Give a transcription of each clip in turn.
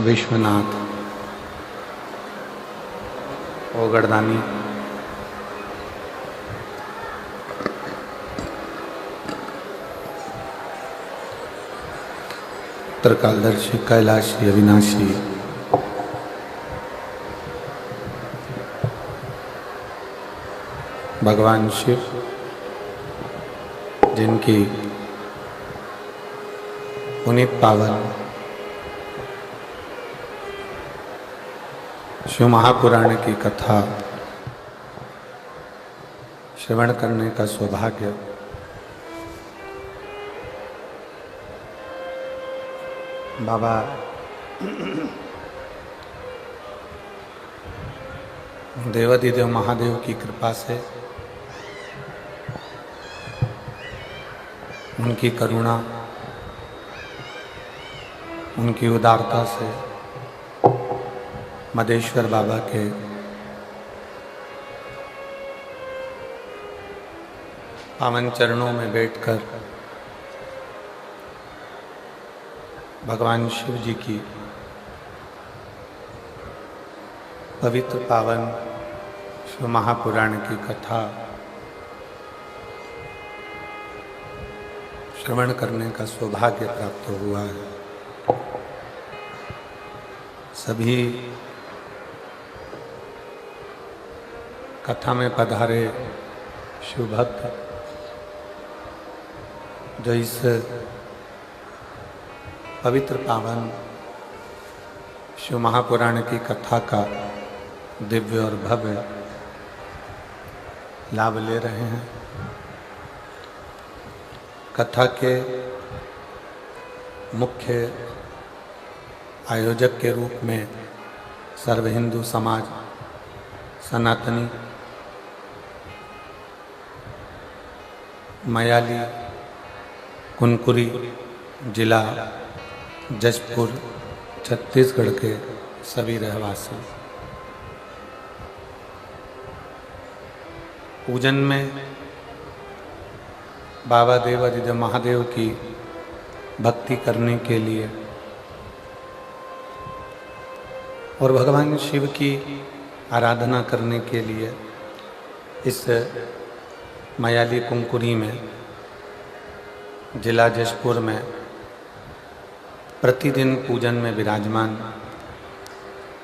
विश्वनाथ ओगड़दानी त्रिकालदर्शी कैलाशी अविनाशी भगवान शिव, जिनकी पुनीत पावन शिव महापुराण की कथा श्रवण करने का सौभाग्य बाबा देवाधिदेव महादेव की कृपा से, उनकी करुणा, उनकी उदारता से मदेश्वर बाबा के पावन चरणों में बैठकर भगवान शिव जी की पवित्र पावन शिव महापुराण की कथा श्रवण करने का सौभाग्य प्राप्त हुआ है। सभी कथा में पधारे शिव भक्त जो इस पवित्र पावन शिव महापुराण की कथा का दिव्य और भव्य लाभ ले रहे हैं। कथा के मुख्य आयोजक के रूप में सर्व हिंदू समाज सनातनी मयाली कुनकुरी जिला जशपुर छत्तीसगढ़ के सभी रहवासी पूजन में बाबा देवाधिदेव महादेव की भक्ति करने के लिए और भगवान शिव की आराधना करने के लिए इस मयाली कुनकुरी में जिला जशपुर में प्रतिदिन पूजन में विराजमान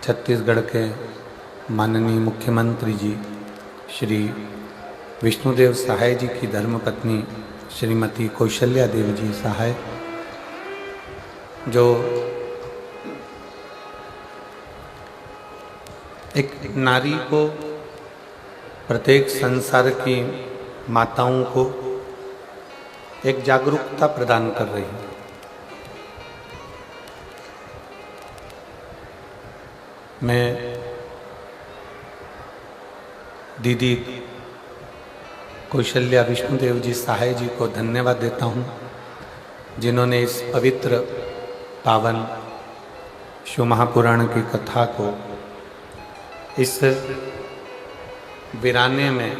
छत्तीसगढ़ के माननीय मुख्यमंत्री जी श्री विष्णुदेव सहाय जी की धर्मपत्नी श्रीमती कौशल्या देव जी सहाय, जो एक नारी को, प्रत्येक संसार की माताओं को एक जागरूकता प्रदान कर रही है। मैं दीदी कौशल्या विष्णुदेव जी सहाय जी को धन्यवाद देता हूँ, जिन्होंने इस पवित्र पावन शिव महापुराण की कथा को इस वीराने में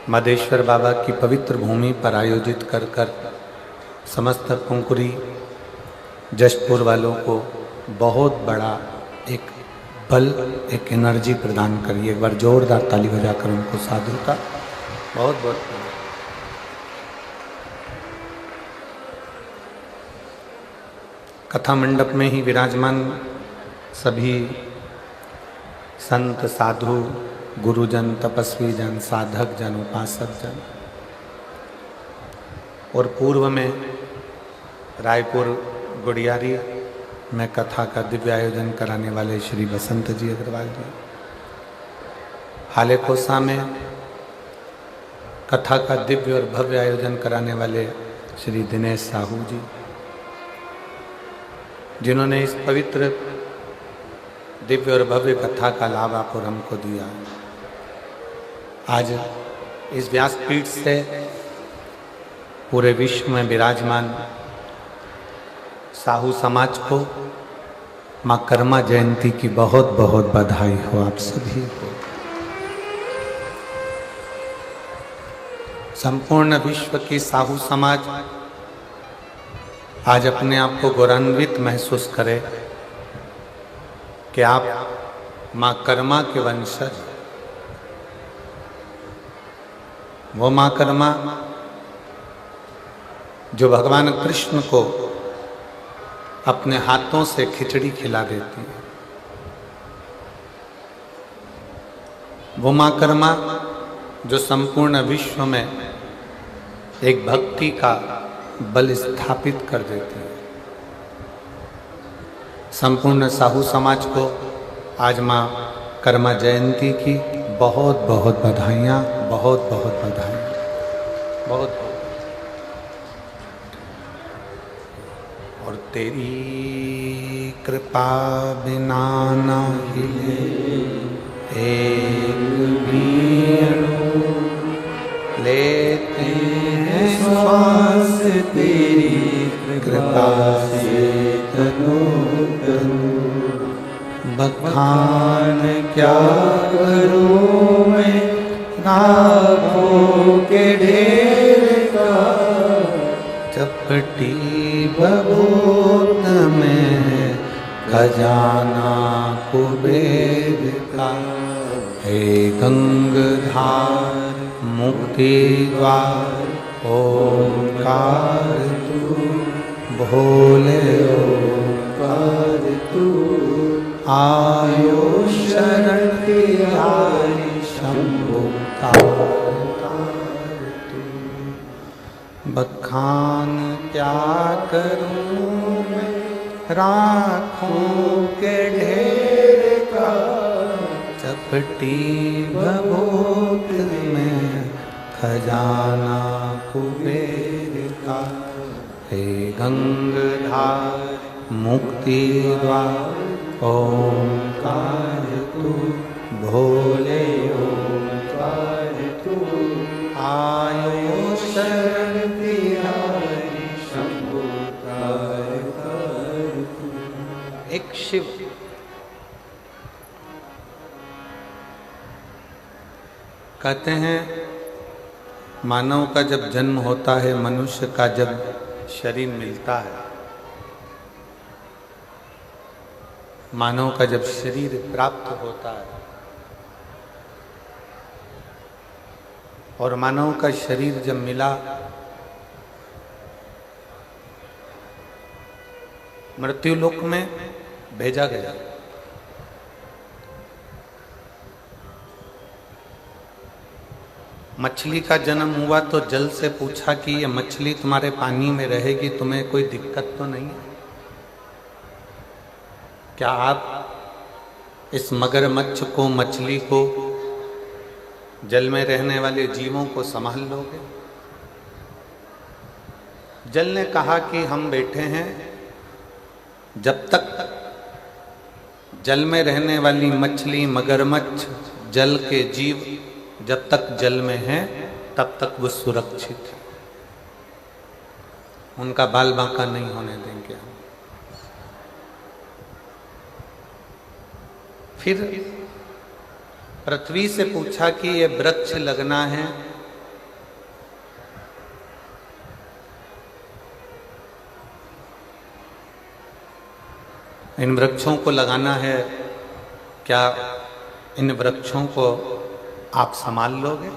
मदेश्वर बाबा की पवित्र भूमि पर आयोजित कर समस्त कुनकुरी जशपुर वालों को बहुत बड़ा एक बल, एक एनर्जी प्रदान करी। एक बार जोरदार ताली बजाकर उनको साधु का बहुत बहुत कथा मंडप में ही विराजमान सभी संत, साधु, गुरुजन, तपस्वी जन, साधक जन, उपासक जन और पूर्व में रायपुर गुड़ियारी में कथा का दिव्य आयोजन कराने वाले श्री बसंत जी अग्रवाल जी, हालेकोसा में कथा का दिव्य और भव्य आयोजन कराने वाले श्री दिनेश साहू जी, जिन्होंने इस पवित्र दिव्य और भव्य कथा का लाभ आप और हमको दिया। आज इस व्यासपीठ से पूरे विश्व में विराजमान साहू समाज को माँ कर्मा जयंती की बहुत बहुत बधाई हो आप सभी को। संपूर्ण विश्व की साहू समाज आज अपने आप को गौरवान्वित महसूस करें कि आप माँ कर्मा के वंशज। वो माँ कर्मा जो भगवान कृष्ण को अपने हाथों से खिचड़ी खिला देती है। वो माँ कर्मा जो संपूर्ण विश्व में एक भक्ति का बल स्थापित कर देती है। संपूर्ण साहू समाज को आज माँ कर्मा जयंती की बहुत बहुत बधाइयाँ, बहुत बहुत बधाइयाँ, बहुत बहुत। और तेरी कृपा बिना न हिले एक भी अणु, लेते हैं श्वास तेरी कृपा से तनो तनु। बखान क्या करूं मैं राखों के ढेर का, चपटी भभूत में खजाना कुबेर का। हे गंगाधार मुक्ति द्वार ओंकार तू, भोले ओंकार तू। आयो शरण तिहारी शंभु तार तार तू। बखान क्या करूं मैं राखों के ढेर का, चपटी भभूत में खजाना कुबेर का। हे गंगाधार मुक्ति द्वार ओंकार तू, भोले ओंकार तू। आयो शरण तिहारी शंभु तार तार तू। एक शिव कहते हैं, मानव का जब जन्म होता है, मनुष्य का जब शरीर मिलता है, मानव का जब शरीर प्राप्त होता है और मानव का शरीर जब मिला, मृत्युलोक में भेजा गया। मछली का जन्म हुआ तो जल से पूछा कि ये मछली तुम्हारे पानी में रहेगी, तुम्हें कोई दिक्कत तो नहीं है? क्या आप इस मगरमच्छ को, मछली को, जल में रहने वाले जीवों को संभाल लोगे? जल ने कहा कि हम बैठे हैं, जब तक जल में रहने वाली मछली, मगरमच्छ, जल के जीव जब तक जल में हैं तब तक वो सुरक्षित है। उनका बाल बांका नहीं होने देंगे हम। फिर पृथ्वी से पूछा कि ये वृक्ष लगना है, इन वृक्षों को लगाना है, क्या इन वृक्षों को आप संभाल लोगे?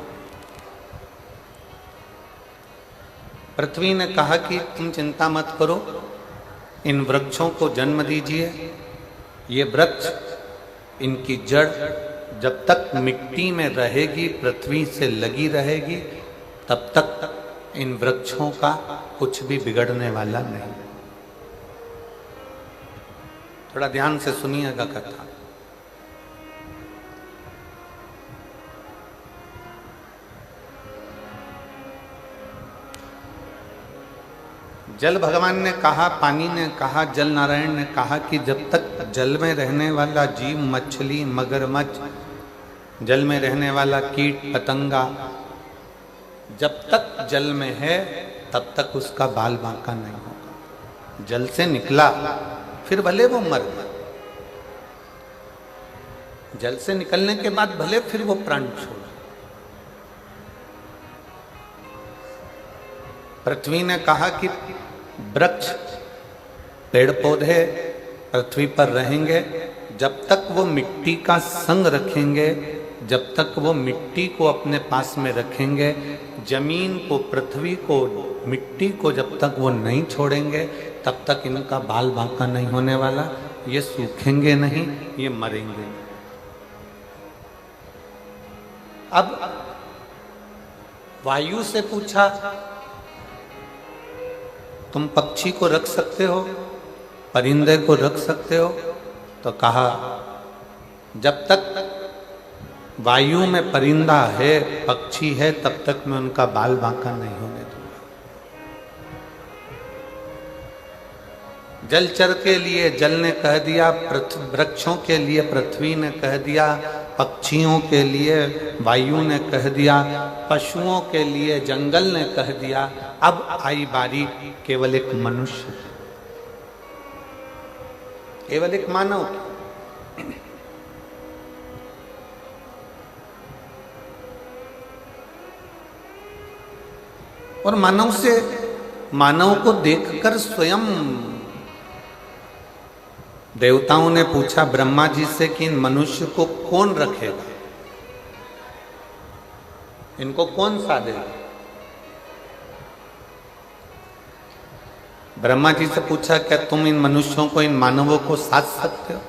पृथ्वी ने कहा कि तुम चिंता मत करो, इन वृक्षों को जन्म दीजिए। ये वृक्ष, इनकी जड़ जब तक मिट्टी में रहेगी, पृथ्वी से लगी रहेगी, तब तक इन वृक्षों का कुछ भी बिगड़ने वाला नहीं। थोड़ा ध्यान से सुनिएगा कथा। जल भगवान ने कहा, पानी ने कहा, जल नारायण ने कहा कि जब तक जल में रहने वाला जीव, मछली, मगरमच्छ, जल में रहने वाला कीट पतंगा जब तक जल में है तब तक उसका बाल बांका नहीं होगा। जल से निकला फिर भले वो मर गया, जल से निकलने के बाद भले फिर वो प्राण छोड़। पृथ्वी ने कहा कि वृक्ष पेड़ पौधे पृथ्वी पर रहेंगे, जब तक वो मिट्टी का संग रखेंगे, जब तक वो मिट्टी को अपने पास में रखेंगे, जमीन को, पृथ्वी को, मिट्टी को जब तक वो नहीं छोड़ेंगे, तब तक इनका बाल बांका नहीं होने वाला। ये सूखेंगे नहीं, ये मरेंगे। अब वायु से पूछा, तुम पक्षी को रख सकते हो, परिंदे को रख सकते हो? तो कहा, जब तक वायु में परिंदा है, पक्षी है, तब तक मैं उनका बाल बांका नहीं होने दूंगा। जलचर के लिए जल ने कह दिया, वृक्षों के लिए पृथ्वी ने कह दिया, पक्षियों के लिए वायु ने कह दिया, पशुओं के लिए जंगल ने कह दिया। अब आई बारी केवल एक मनुष्य, केवल एक मानव। और मानव को देखकर स्वयं देवताओं ने पूछा ब्रह्मा जी से कि इन मनुष्य को कौन रखेगा, इनको कौन साधेगा? ब्रह्मा जी से पूछा, क्या तुम इन मनुष्यों को, इन मानवों को साध सकते हो?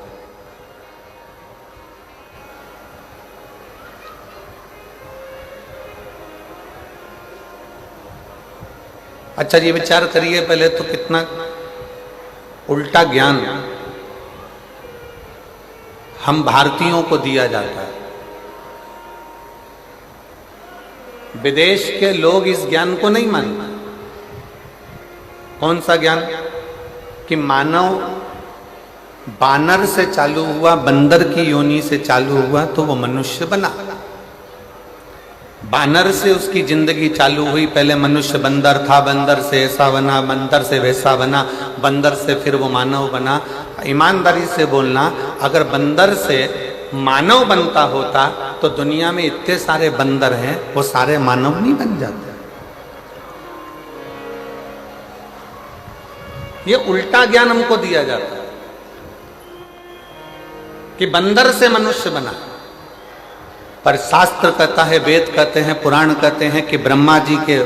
अच्छा, ये विचार करिए पहले तो, कितना उल्टा ज्ञान हम भारतीयों को दिया जाता है। विदेश के लोग इस ज्ञान को नहीं मानते। कौन सा ज्ञान? कि मानव बानर से चालू हुआ, बंदर की योनि से चालू हुआ तो वो मनुष्य बना। बानर से उसकी जिंदगी चालू हुई, पहले मनुष्य बंदर था, बंदर से ऐसा बना, बंदर से वैसा बना, बंदर से फिर वो मानव बना। ईमानदारी से बोलना, अगर बंदर से मानव बनता होता तो दुनिया में इतने सारे बंदर हैं, वो सारे मानव नहीं बन जाते। ये उल्टा ज्ञान हमको दिया जाता है कि बंदर से मनुष्य बना। पर शास्त्र कहता है, वेद कहते हैं, पुराण कहते हैं कि ब्रह्मा जी के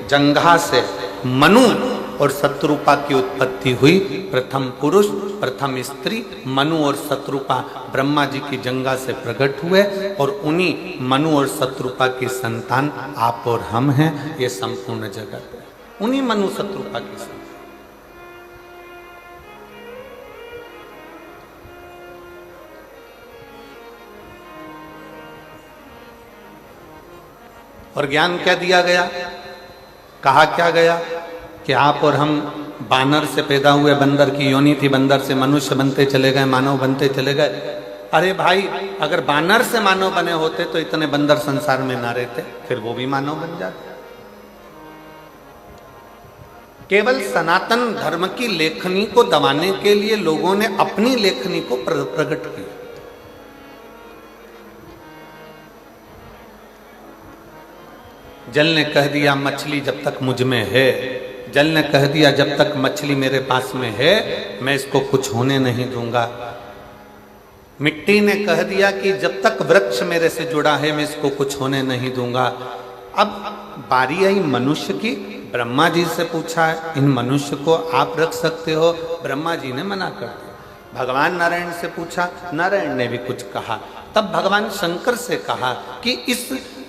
जंघा से मनु और शत्रुपा की उत्पत्ति हुई। प्रथम पुरुष, प्रथम स्त्री, मनु और शत्रुपा ब्रह्मा जी की जंघा से प्रकट हुए, और उन्हीं मनु और शत्रुपा की संतान आप और हम हैं। ये संपूर्ण जगत है, उन्हीं मनु शत्रुपा की संतान। और ज्ञान क्या दिया गया? कहा क्या गया कि आप और हम बानर से पैदा हुए, बंदर की योनि थी, बंदर से मनुष्य बनते चले गए, मानव बनते चले गए। अरे भाई, अगर बानर से मानव बने होते तो इतने बंदर संसार में ना रहते, फिर वो भी मानव बन जाते। केवल सनातन धर्म की लेखनी को दबाने के लिए लोगों ने अपनी लेखनी को प्रकट किया। जल ने कह दिया, मछली जब तक मुझ में है, जल ने कह दिया जब तक मछली मेरे पास में है मैं इसको कुछ होने नहीं दूंगा। मिट्टी ने कह दिया कि जब तक वृक्ष मेरे से जुड़ा है मैं इसको कुछ होने नहीं दूंगा। अब बारी आई मनुष्य की। ब्रह्मा जी से पूछा, इन मनुष्य को आप रख सकते हो? ब्रह्मा जी ने मना कर दिया। भगवान नारायण से पूछा, नारायण ने भी कुछ कहा। तब भगवान शंकर से कहा कि इस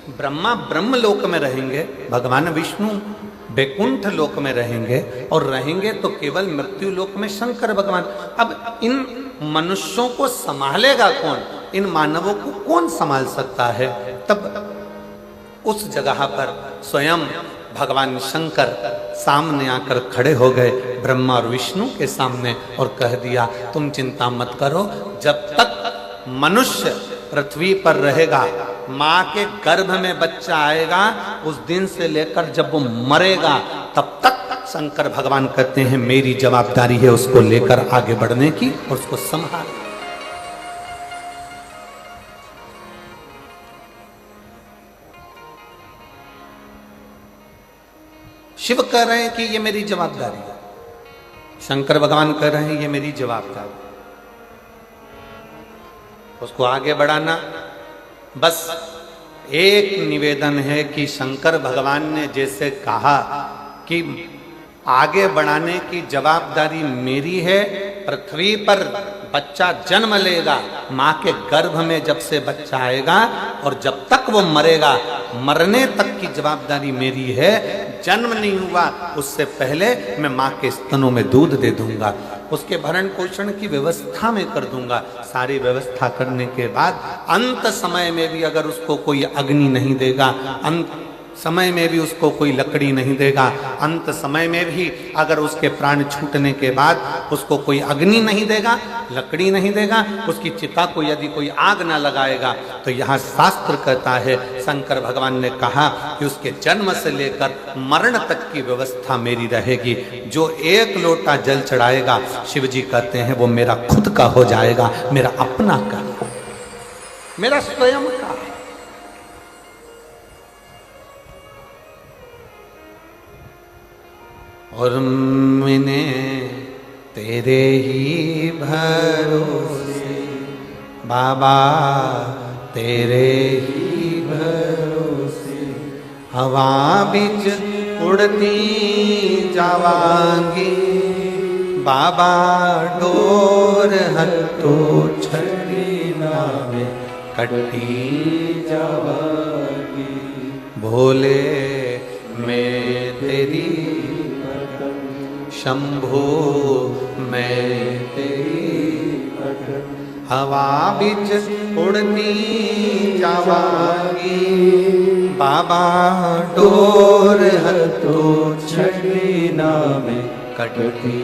ब्रह्मा ब्रह्मलोक में रहेंगे, भगवान विष्णु बैकुंठ लोक में रहेंगे, और रहेंगे तो केवल मृत्यु लोक में शंकर भगवान। अब इन मनुष्यों को संभालेगा कौन? इन मानवों को कौन संभाल सकता है? तब उस जगह पर स्वयं भगवान शंकर सामने आकर खड़े हो गए ब्रह्मा और विष्णु के सामने, और कह दिया, तुम चिंता मत करो, जब तक मनुष्य पृथ्वी पर रहेगा, माँ के गर्भ में बच्चा आएगा, उस दिन से लेकर जब वो मरेगा तब तक शंकर भगवान कहते हैं मेरी जवाबदारी है उसको लेकर आगे बढ़ने की और उसको संभाल। शिव कह रहे हैं कि ये मेरी जवाबदारी है। शंकर भगवान कह रहे हैं ये मेरी जवाबदारी, उसको आगे बढ़ाना। बस एक निवेदन है कि शंकर भगवान ने जैसे कहा कि आगे बढ़ाने की जवाबदारी मेरी है, पृथ्वी पर बच्चा जन्म लेगा, माँ के गर्भ में जब से बच्चा आएगा और जब तक वो मरेगा, मरने तक की जवाबदारी मेरी है। जन्म नहीं हुआ उससे पहले मैं माँ के स्तनों में दूध दे दूंगा, उसके भरण पोषण की व्यवस्था में कर दूंगा। सारी व्यवस्था करने के बाद अंत समय में भी अगर उसको कोई अग्नि नहीं देगा, अंत समय में भी उसको कोई लकड़ी नहीं देगा, अंत समय में भी अगर उसके प्राण छूटने के बाद उसको कोई अग्नि नहीं देगा, लकड़ी नहीं देगा, उसकी चिता को यदि कोई आग ना लगाएगा, तो यहाँ शास्त्र कहता है, शंकर भगवान ने कहा कि उसके जन्म से लेकर मरण तक की व्यवस्था मेरी रहेगी। जो एक लोटा जल चढ़ाएगा, शिव जी कहते हैं वो मेरा खुद का हो जाएगा, मेरा अपना का, मेरा स्वयं का। और मैंने तेरे ही भरोसे बाबा, तेरे ही भरोसे हवा बिच उड़ती जावांगी बाबा, डोर हत्तो छड़ी नावे कटी जावांगी। भोले मैं तेरी शंभो मैं तेरी हवा बिच उड़ती जावांगी बाबा, डोर हत्तो छड़ी नावे कटती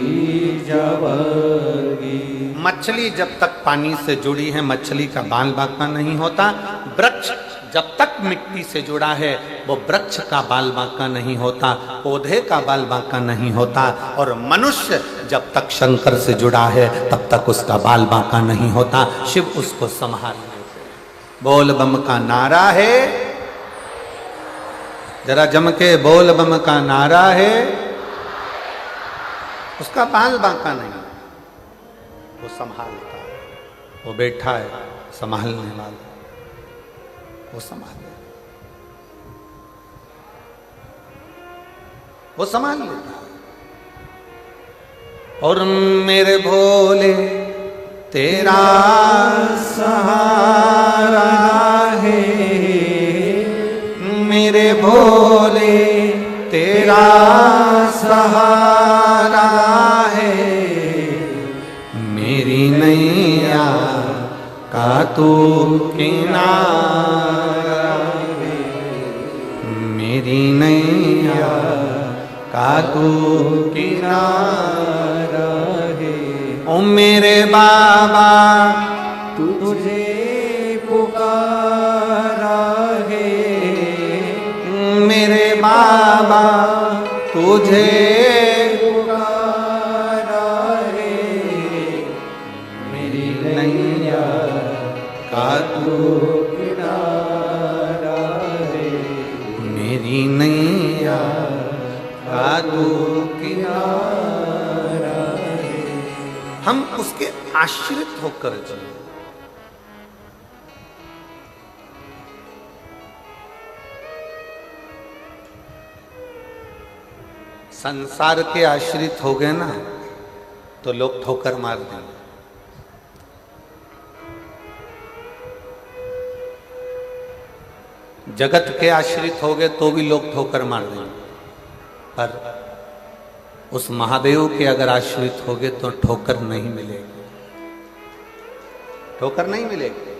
जावांगी। मछली जब तक पानी से जुड़ी है, मछली का बाल बांका नहीं होता। वृक्ष जब तक मिट्टी से जुड़ा है, वो वृक्ष का बाल बांका नहीं होता, पौधे का बाल बांका नहीं होता। और मनुष्य जब तक शंकर से जुड़ा है, तब तक उसका बाल बांका नहीं होता। शिव उसको संभाल लेते हैं। बोल बम का नारा है, जरा जम के बोल बम का नारा है। उसका बाल बांका नहीं, वो संभालता है, वो बैठा है संभालने वाला, वो संभाले, वो संभाल लेता है। और मेरे भोले तेरा सहारा है, मेरे भोले तेरा सहारा है, मेरी नैया का तू किनारा है, मेरी नैया का तू किनारा है। ओ मेरे बाबा तुझे पुकारा है, मेरे बाबा तुझे पुकारा है, मेरी नैया का तू किनारा है, मेरी नैया का तू किनारा है। हम उसके आश्रित होकर जिए। संसार के आश्रित हो गए ना, तो लोग ठोकर मार देंगे। जगत के आश्रित हो गए तो भी लोग ठोकर मार देंगे, पर उस महादेव के अगर आश्रित हो गए तो ठोकर नहीं मिलेगी, ठोकर नहीं मिलेगी।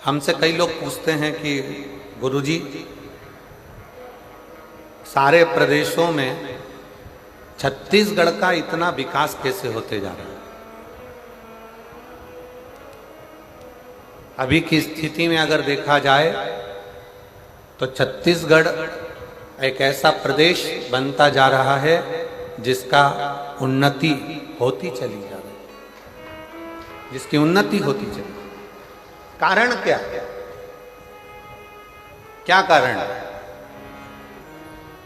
हमसे कई लोग पूछते हैं कि गुरुजी, सारे प्रदेशों में छत्तीसगढ़ का इतना विकास कैसे होते जा रहा है? अभी की स्थिति में अगर देखा जाए तो छत्तीसगढ़ एक ऐसा प्रदेश बनता जा रहा है जिसका उन्नति होती चली जा रही है, जिसकी उन्नति होती चली। कारण क्या है? क्या कारण है?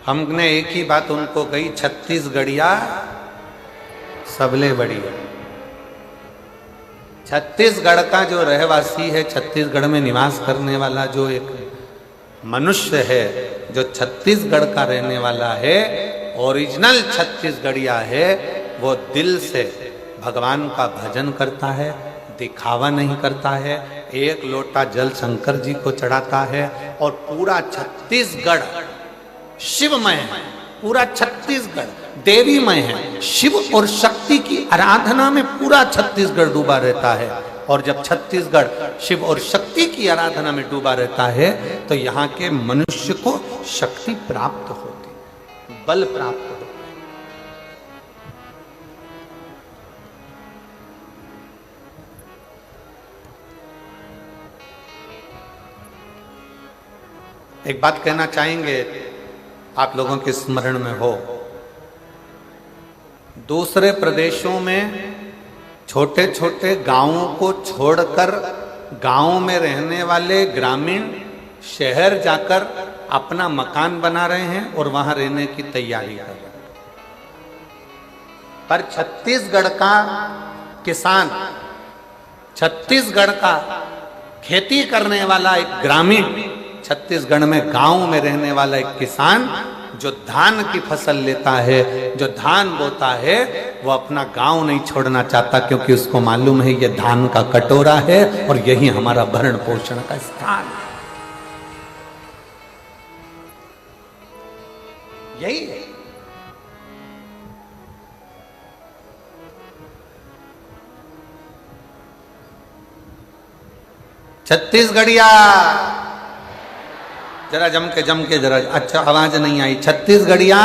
हमने एक ही बात उनको कही, छत्तीसगढ़िया सबले बढ़िया। छत्तीसगढ़ का जो रहवासी है, छत्तीसगढ़ में निवास करने वाला जो एक मनुष्य है, जो छत्तीसगढ़ का रहने वाला है, ओरिजिनल छत्तीसगढ़िया है, वो दिल से भगवान का भजन करता है, दिखावा नहीं करता है। एक लोटा जल शंकर जी को चढ़ाता है और पूरा छत्तीसगढ़ शिवमय है, पूरा छत्तीसगढ़ देवीमय है। शिव और शक्ति की आराधना में पूरा छत्तीसगढ़ डूबा रहता है। और जब छत्तीसगढ़ शिव और शक्ति की आराधना में डूबा रहता है तो यहाँ के मनुष्य को शक्ति प्राप्त होती, बल प्राप्त होता। एक बात कहना चाहेंगे, आप लोगों के स्मरण में हो, दूसरे प्रदेशों में छोटे छोटे गांवों को छोड़कर गांवों में रहने वाले ग्रामीण शहर जाकर अपना मकान बना रहे हैं और वहां रहने की तैयारी कर रहे हैं। पर छत्तीसगढ़ का किसान, छत्तीसगढ़ का खेती करने वाला एक ग्रामीण, छत्तीसगढ़ में गांव में रहने वाला एक किसान जो धान की फसल लेता है, जो धान बोता है, वो अपना गांव नहीं छोड़ना चाहता, क्योंकि उसको मालूम है ये धान का कटोरा है और यही हमारा भरण पोषण का स्थान है। यही है। छत्तीसगढ़िया जरा जम के जरा, अच्छा आवाज नहीं आई। छत्तीसगढ़िया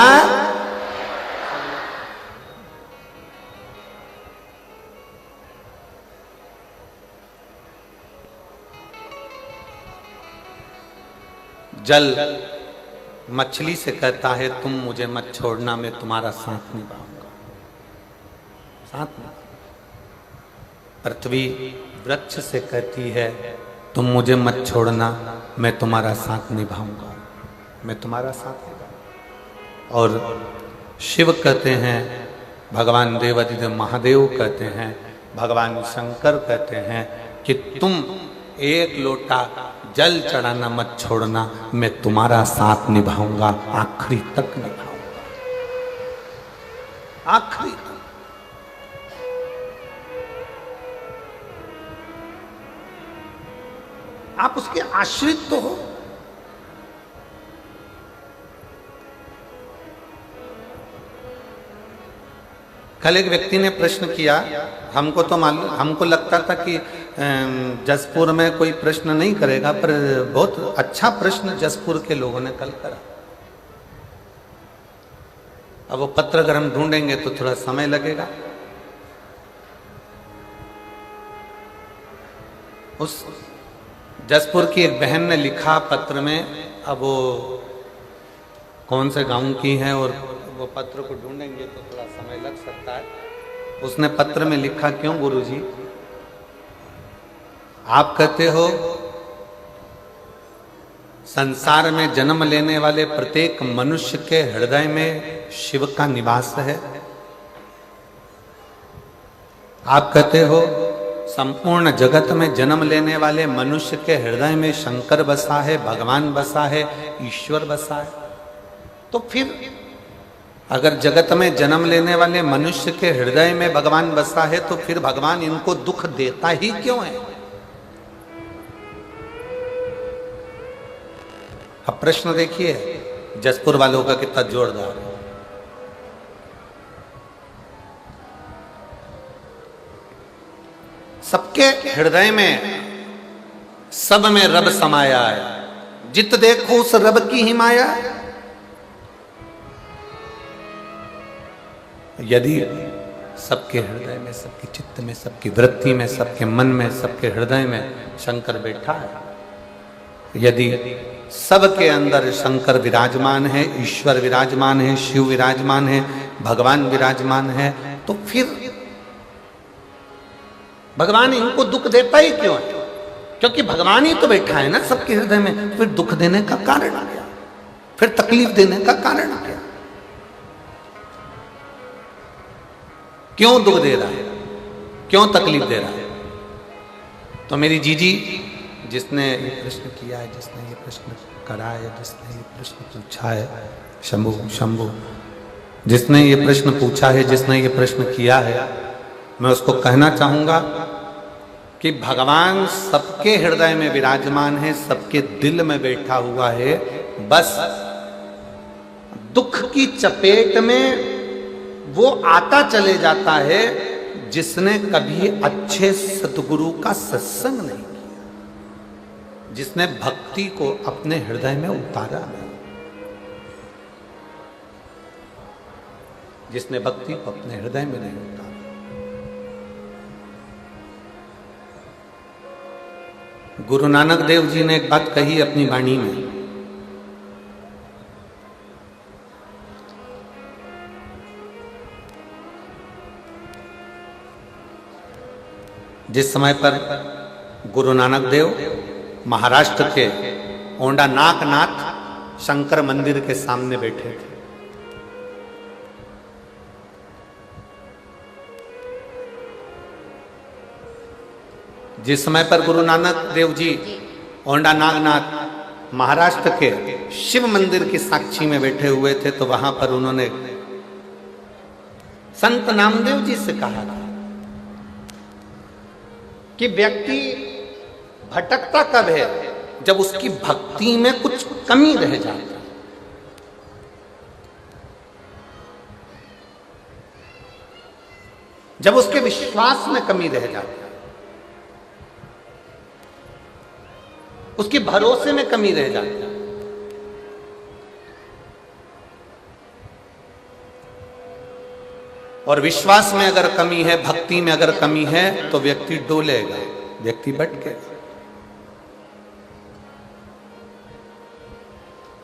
जल मछली से कहता है तुम मुझे मत छोड़ना, मैं तुम्हारा साथ निभाऊंगा, साथ में। पृथ्वी वृक्ष से कहती है तुम मुझे मत छोड़ना, मैं तुम्हारा साथ निभाऊंगा, मैं तुम्हारा साथ निभाऊंगा। और शिव कहते हैं, भगवान देवादिदेव महादेव कहते हैं, भगवान शंकर कहते हैं कि तुम एक लोटा जल चढ़ाना मत छोड़ना, मैं तुम्हारा साथ निभाऊंगा, आखिरी तक निभाऊंगा, आखिरी तक। आप उसके आश्रित तो हो। कल एक व्यक्ति ने प्रश्न किया, हमको तो मालूम, हमको लगता था कि जसपुर में कोई प्रश्न नहीं करेगा, पर बहुत अच्छा प्रश्न जसपुर के लोगों ने कल करा। अब वो पत्र अगर हम ढूंढेंगे तो थोड़ा समय लगेगा। उस जसपुर की एक बहन ने लिखा पत्र में, अब वो कौन से गांव की है और वो पत्र को ढूंढेंगे तो थोड़ा समय लग सकता है। उसने पत्र में लिखा, क्यों गुरुजी, आप कहते हो संसार में जन्म लेने वाले प्रत्येक मनुष्य के हृदय में शिव का निवास है। आप कहते हो संपूर्ण जगत में जन्म लेने वाले मनुष्य के हृदय में शंकर बसा है, भगवान बसा है, ईश्वर बसा है। तो फिर अगर जगत में जन्म लेने वाले मनुष्य के हृदय में भगवान बसा है तो फिर भगवान इनको दुख देता ही क्यों है? अब प्रश्न देखिए जसपुर वालों का कितना जोरदार है। सबके हृदय में, सब में रब समाया है, जित देखो उस रब की ही माया। यदि सबके हृदय में, सबके चित्त में, सबकी वृत्ति में, सबके मन में, सबके हृदय में शंकर बैठा है, यदि सबके अंदर शंकर विराजमान है, ईश्वर विराजमान है, शिव विराजमान है, भगवान विराजमान है, तो फिर भगवान इनको दुख देता ही क्यों है? क्योंकि भगवान ही तो बैठा है ना सबके हृदय में। फिर दुख देने का कारण क्या? फिर तकलीफ देने का कारण क्या? क्यों दुख दे रहा है, क्यों तकलीफ दे रहा है? तो मेरी जीजी जिसने ये प्रश्न किया है, जिसने ये प्रश्न करा है, जिसने ये प्रश्न पूछा है, शंभु शंभु, जिसने ये प्रश्न पूछा है, जिसने ये प्रश्न किया है, मैं उसको कहना चाहूंगा कि भगवान सबके हृदय में विराजमान है, सबके दिल में बैठा हुआ है। बस दुख की चपेट में वो आता चले जाता है जिसने कभी अच्छे सतगुरु का सत्संग नहीं किया, जिसने भक्ति को अपने हृदय में उतारा नहीं, जिसने भक्ति को अपने हृदय में नहीं उतारा। गुरु नानक देव जी ने एक बात कही अपनी वाणी में, जिस समय पर गुरु नानक देव महाराष्ट्र के ओंडा नागनाथ शंकर मंदिर के सामने बैठे थे, जिस समय पर गुरु नानक देव जी ओंडा नागनाथ महाराष्ट्र के शिव मंदिर की साक्षी में बैठे हुए थे, तो वहां पर उन्होंने संत नामदेव जी से कहा था कि व्यक्ति भटकता कब है? जब उसकी भक्ति में कुछ कमी रह जाती है। जब उसके विश्वास में कमी रह जाती है, उसके भरोसे में कमी रह जाती है। और विश्वास में अगर कमी है, भक्ति में अगर कमी है, तो व्यक्ति डोलेगा, व्यक्ति भटकेगा।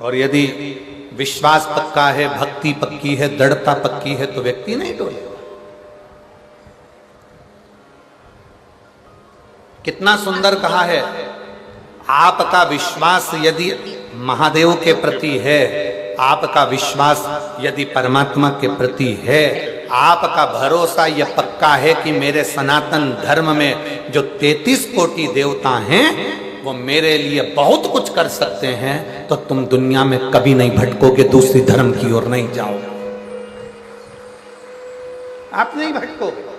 और यदि विश्वास पक्का है, भक्ति पक्की है, दृढ़ता पक्की है, तो व्यक्ति नहीं डोलेगा। कितना सुंदर कहा है, आपका विश्वास यदि महादेव के प्रति है, आपका विश्वास यदि परमात्मा के प्रति है, आपका भरोसा यह पक्का है कि मेरे सनातन धर्म में जो 33 कोटि देवता हैं वो मेरे लिए बहुत कुछ कर सकते हैं, तो तुम दुनिया में कभी नहीं भटकोगे, दूसरी धर्म की ओर नहीं जाओगे, आप नहीं भटकोगे।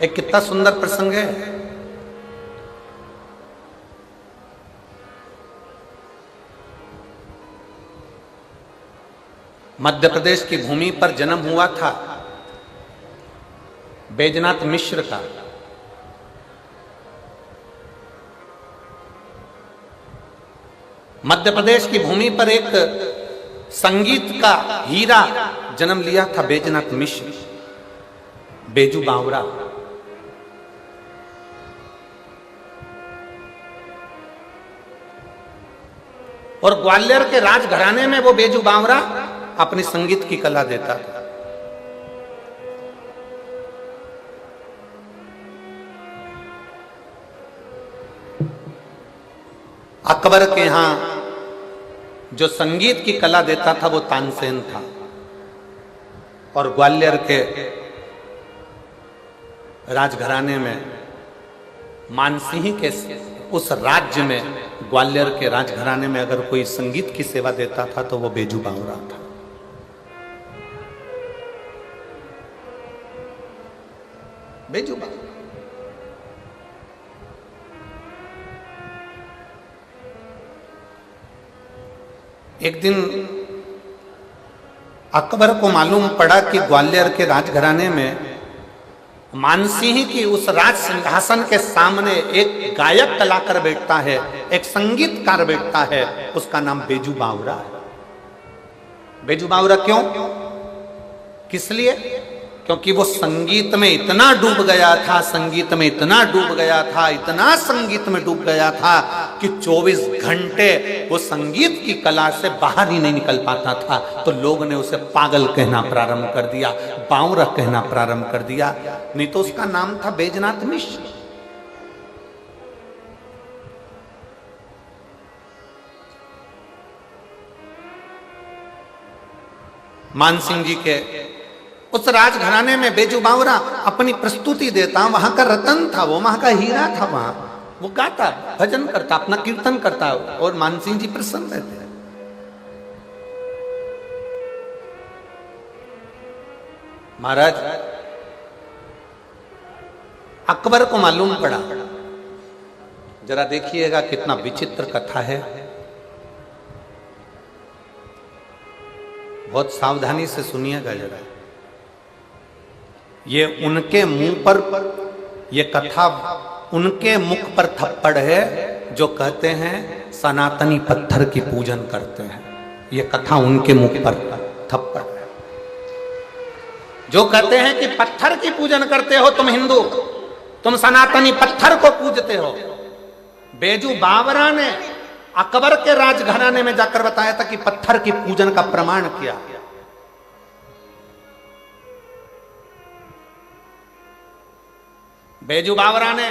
एक कितना सुंदर प्रसंग है। मध्य प्रदेश की भूमि पर जन्म हुआ था बैजनाथ मिश्र का। मध्य प्रदेश की भूमि पर एक संगीत का हीरा जन्म लिया था बैजनाथ मिश्र, बेजू बावरा। और ग्वालियर के राजघराने में वो बेजू बावरा अपनी संगीत की कला देता था। अकबर के यहां जो संगीत की कला देता था वो तानसेन था, और ग्वालियर के राजघराने में मानसिंह के उस राज्य में, ग्वालियर के राजघराने में अगर कोई संगीत की सेवा देता था तो वो बेजू बावरा था। बेजू बावरा। एक दिन अकबर को मालूम पड़ा कि ग्वालियर के राजघराने में मानसिंह की उस राज सिंहासन के सामने एक गायक कलाकार बैठता है, एक संगीतकार बैठता है, उसका नाम बेजू बावरा है। बेजू बावरा क्यों? किस लिए? क्योंकि वो संगीत में इतना डूब गया था, संगीत में इतना डूब गया था, इतना संगीत में डूब गया था कि 24 घंटे वो संगीत की कला से बाहर ही नहीं निकल पाता था, तो लोगों ने उसे पागल कहना प्रारंभ कर दिया, बावरा कहना प्रारंभ कर दिया। नहीं तो उसका नाम था बैजनाथ मिश्र। मानसिंह जी के उस राजघराने में बैजू बावरा अपनी प्रस्तुति देता, वहां का रतन था वो, वहां का हीरा था। वहां वो गाता, भजन करता, अपना कीर्तन करता, और मानसिंह जी प्रसन्न रहते। महाराज अकबर को मालूम पड़ा, जरा देखिएगा कितना विचित्र कथा है, बहुत सावधानी से सुनिएगा जरा। ये उनके मुंह पर, ये कथा उनके मुख पर थप्पड़ है जो कहते हैं सनातनी पत्थर की पूजन करते हैं। ये कथा उनके मुख पर थप्पड़ है, जो कहते हैं कि पत्थर की पूजन करते हो तुम हिंदू, तुम सनातनी पत्थर को पूजते हो। बैजू बावरा ने अकबर के राजघराने में जाकर बताया था कि पत्थर की पूजन का प्रमाण किया। बैजू बावरा ने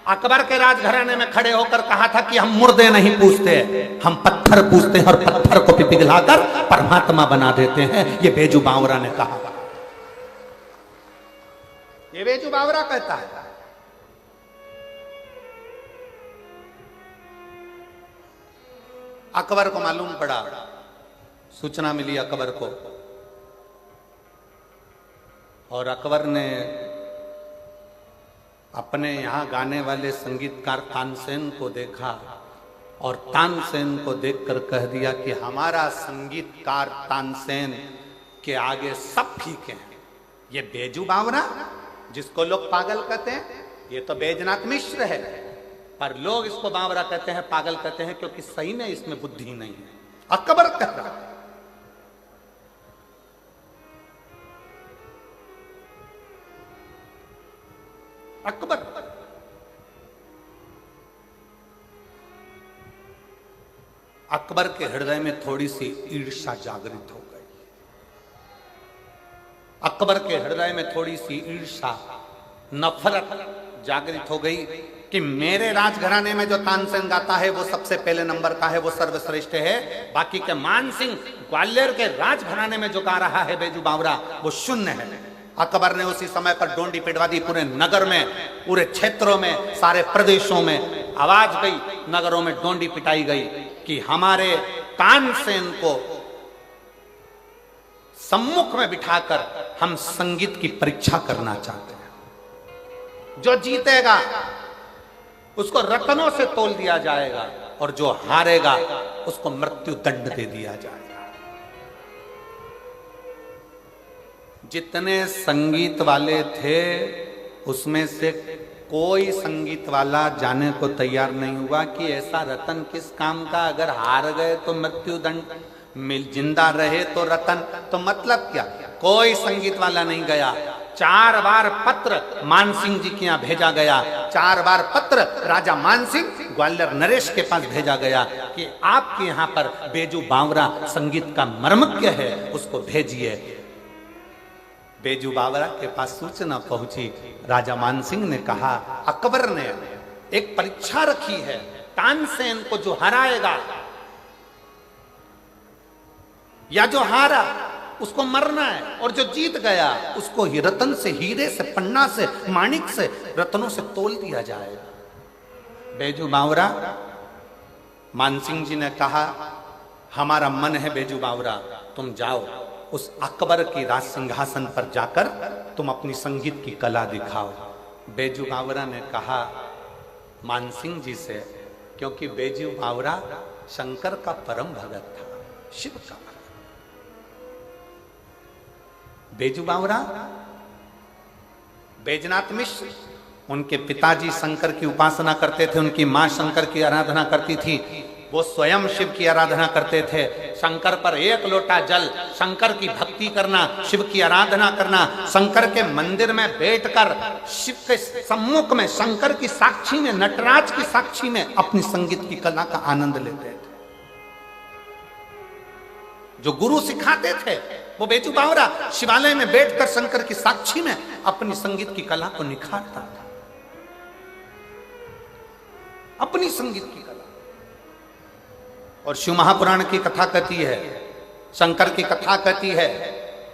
अकबर के राजघराने में खड़े होकर कहा था कि हम मुर्दे नहीं पूजते, हम पत्थर पूजते हैं और पत्थर को पिघलाकर परमात्मा बना देते हैं। ये बैजू बावरा ने कहा, ये बैजू बावरा कहता है। अकबर को मालूम पड़ा, सूचना मिली अकबर को, और अकबर ने अपने यहाँ गाने वाले संगीतकार तानसेन को देखा और तानसेन को देखकर कह दिया कि हमारा संगीतकार तानसेन के आगे सब फीके हैं। ये बैजू बावरा जिसको लोग पागल कहते हैं, ये तो बैजनाथ मिश्र है, पर लोग इसको बावरा कहते हैं, पागल कहते हैं, क्योंकि सही में इसमें बुद्धि नहीं है। अकबर कह रहा है। अकबर अकबर के हृदय में थोड़ी सी ईर्ष्या जागृत हो गई। अकबर के हृदय में थोड़ी सी ईर्ष्या, नफरत जागृत हो गई कि मेरे राजघराने में जो तानसेन गाता है वो सबसे पहले नंबर का है, वो सर्वश्रेष्ठ है। बाकी के मानसिंह ग्वालियर के राजघराने में जो गा रहा है बैजू बावरा, वो शून्य है। अकबर ने उसी समय पर डोंडी पिटवा दी। पूरे नगर में, पूरे क्षेत्रों में, सारे प्रदेशों में आवाज गई, नगरों में डोंडी पिटाई गई कि हमारे तानसेन को सम्मुख में बिठाकर हम संगीत की परीक्षा करना चाहते हैं। जो जीतेगा उसको रत्नों से तोल दिया जाएगा, और जो हारेगा उसको मृत्यु दंड दे दिया जाएगा। जितने संगीत वाले थे उसमें से कोई संगीत वाला जाने को तैयार नहीं हुआ कि ऐसा रतन किस काम का, अगर हार गए तो मृत्यु दंड, जिंदा रहे तो रतन, तो मतलब क्या। कोई संगीत वाला नहीं गया। 4 बार पत्र मानसिंह जी के यहाँ भेजा गया, 4 बार पत्र राजा मानसिंह ग्वालियर नरेश के पास भेजा गया कि आपके यहाँ पर बैजू बावरा संगीत का मर्मज्ञ है, उसको भेजिए। बैजू बावरा के पास सूचना पहुंची। राजा मानसिंह ने कहा, अकबर ने एक परीक्षा रखी है, तानसेन को जो हराएगा या जो हारा उसको मरना है, और जो जीत गया उसको ही रतन से, हीरे से, पन्ना से, माणिक से, रत्नों से तोल दिया जाएगा। बैजू बावरा, मानसिंह जी ने कहा, हमारा मन है बैजू बावरा, तुम जाओ उस अकबर की राज सिंहासन पर जाकर तुम अपनी संगीत की कला दिखाओ। बैजू बावरा ने कहा मानसिंह जी से, क्योंकि बैजू बावरा शंकर का परम भगत था, शिव का भगत। बैजू बावरा, बैजनाथ मिश्र, उनके पिताजी शंकर की उपासना करते थे, उनकी मां शंकर की आराधना करती थी। वो स्वयं शिव की आराधना करते थे। शंकर पर एक लोटा जल, शंकर की भक्ति करना, शिव की आराधना करना, शंकर के मंदिर में बैठकर शिव के सम्मुख में, शंकर की साक्षी में, नटराज की साक्षी में अपनी संगीत की कला का आनंद लेते थे। जो गुरु सिखाते थे वो बेजू बावरा शिवालय में बैठकर शंकर की साक्षी में अपनी संगीत की कला को निखारता था, अपनी संगीत की कला। और शिव महापुराण की कथा कहती है, शंकर की कथा कहती है,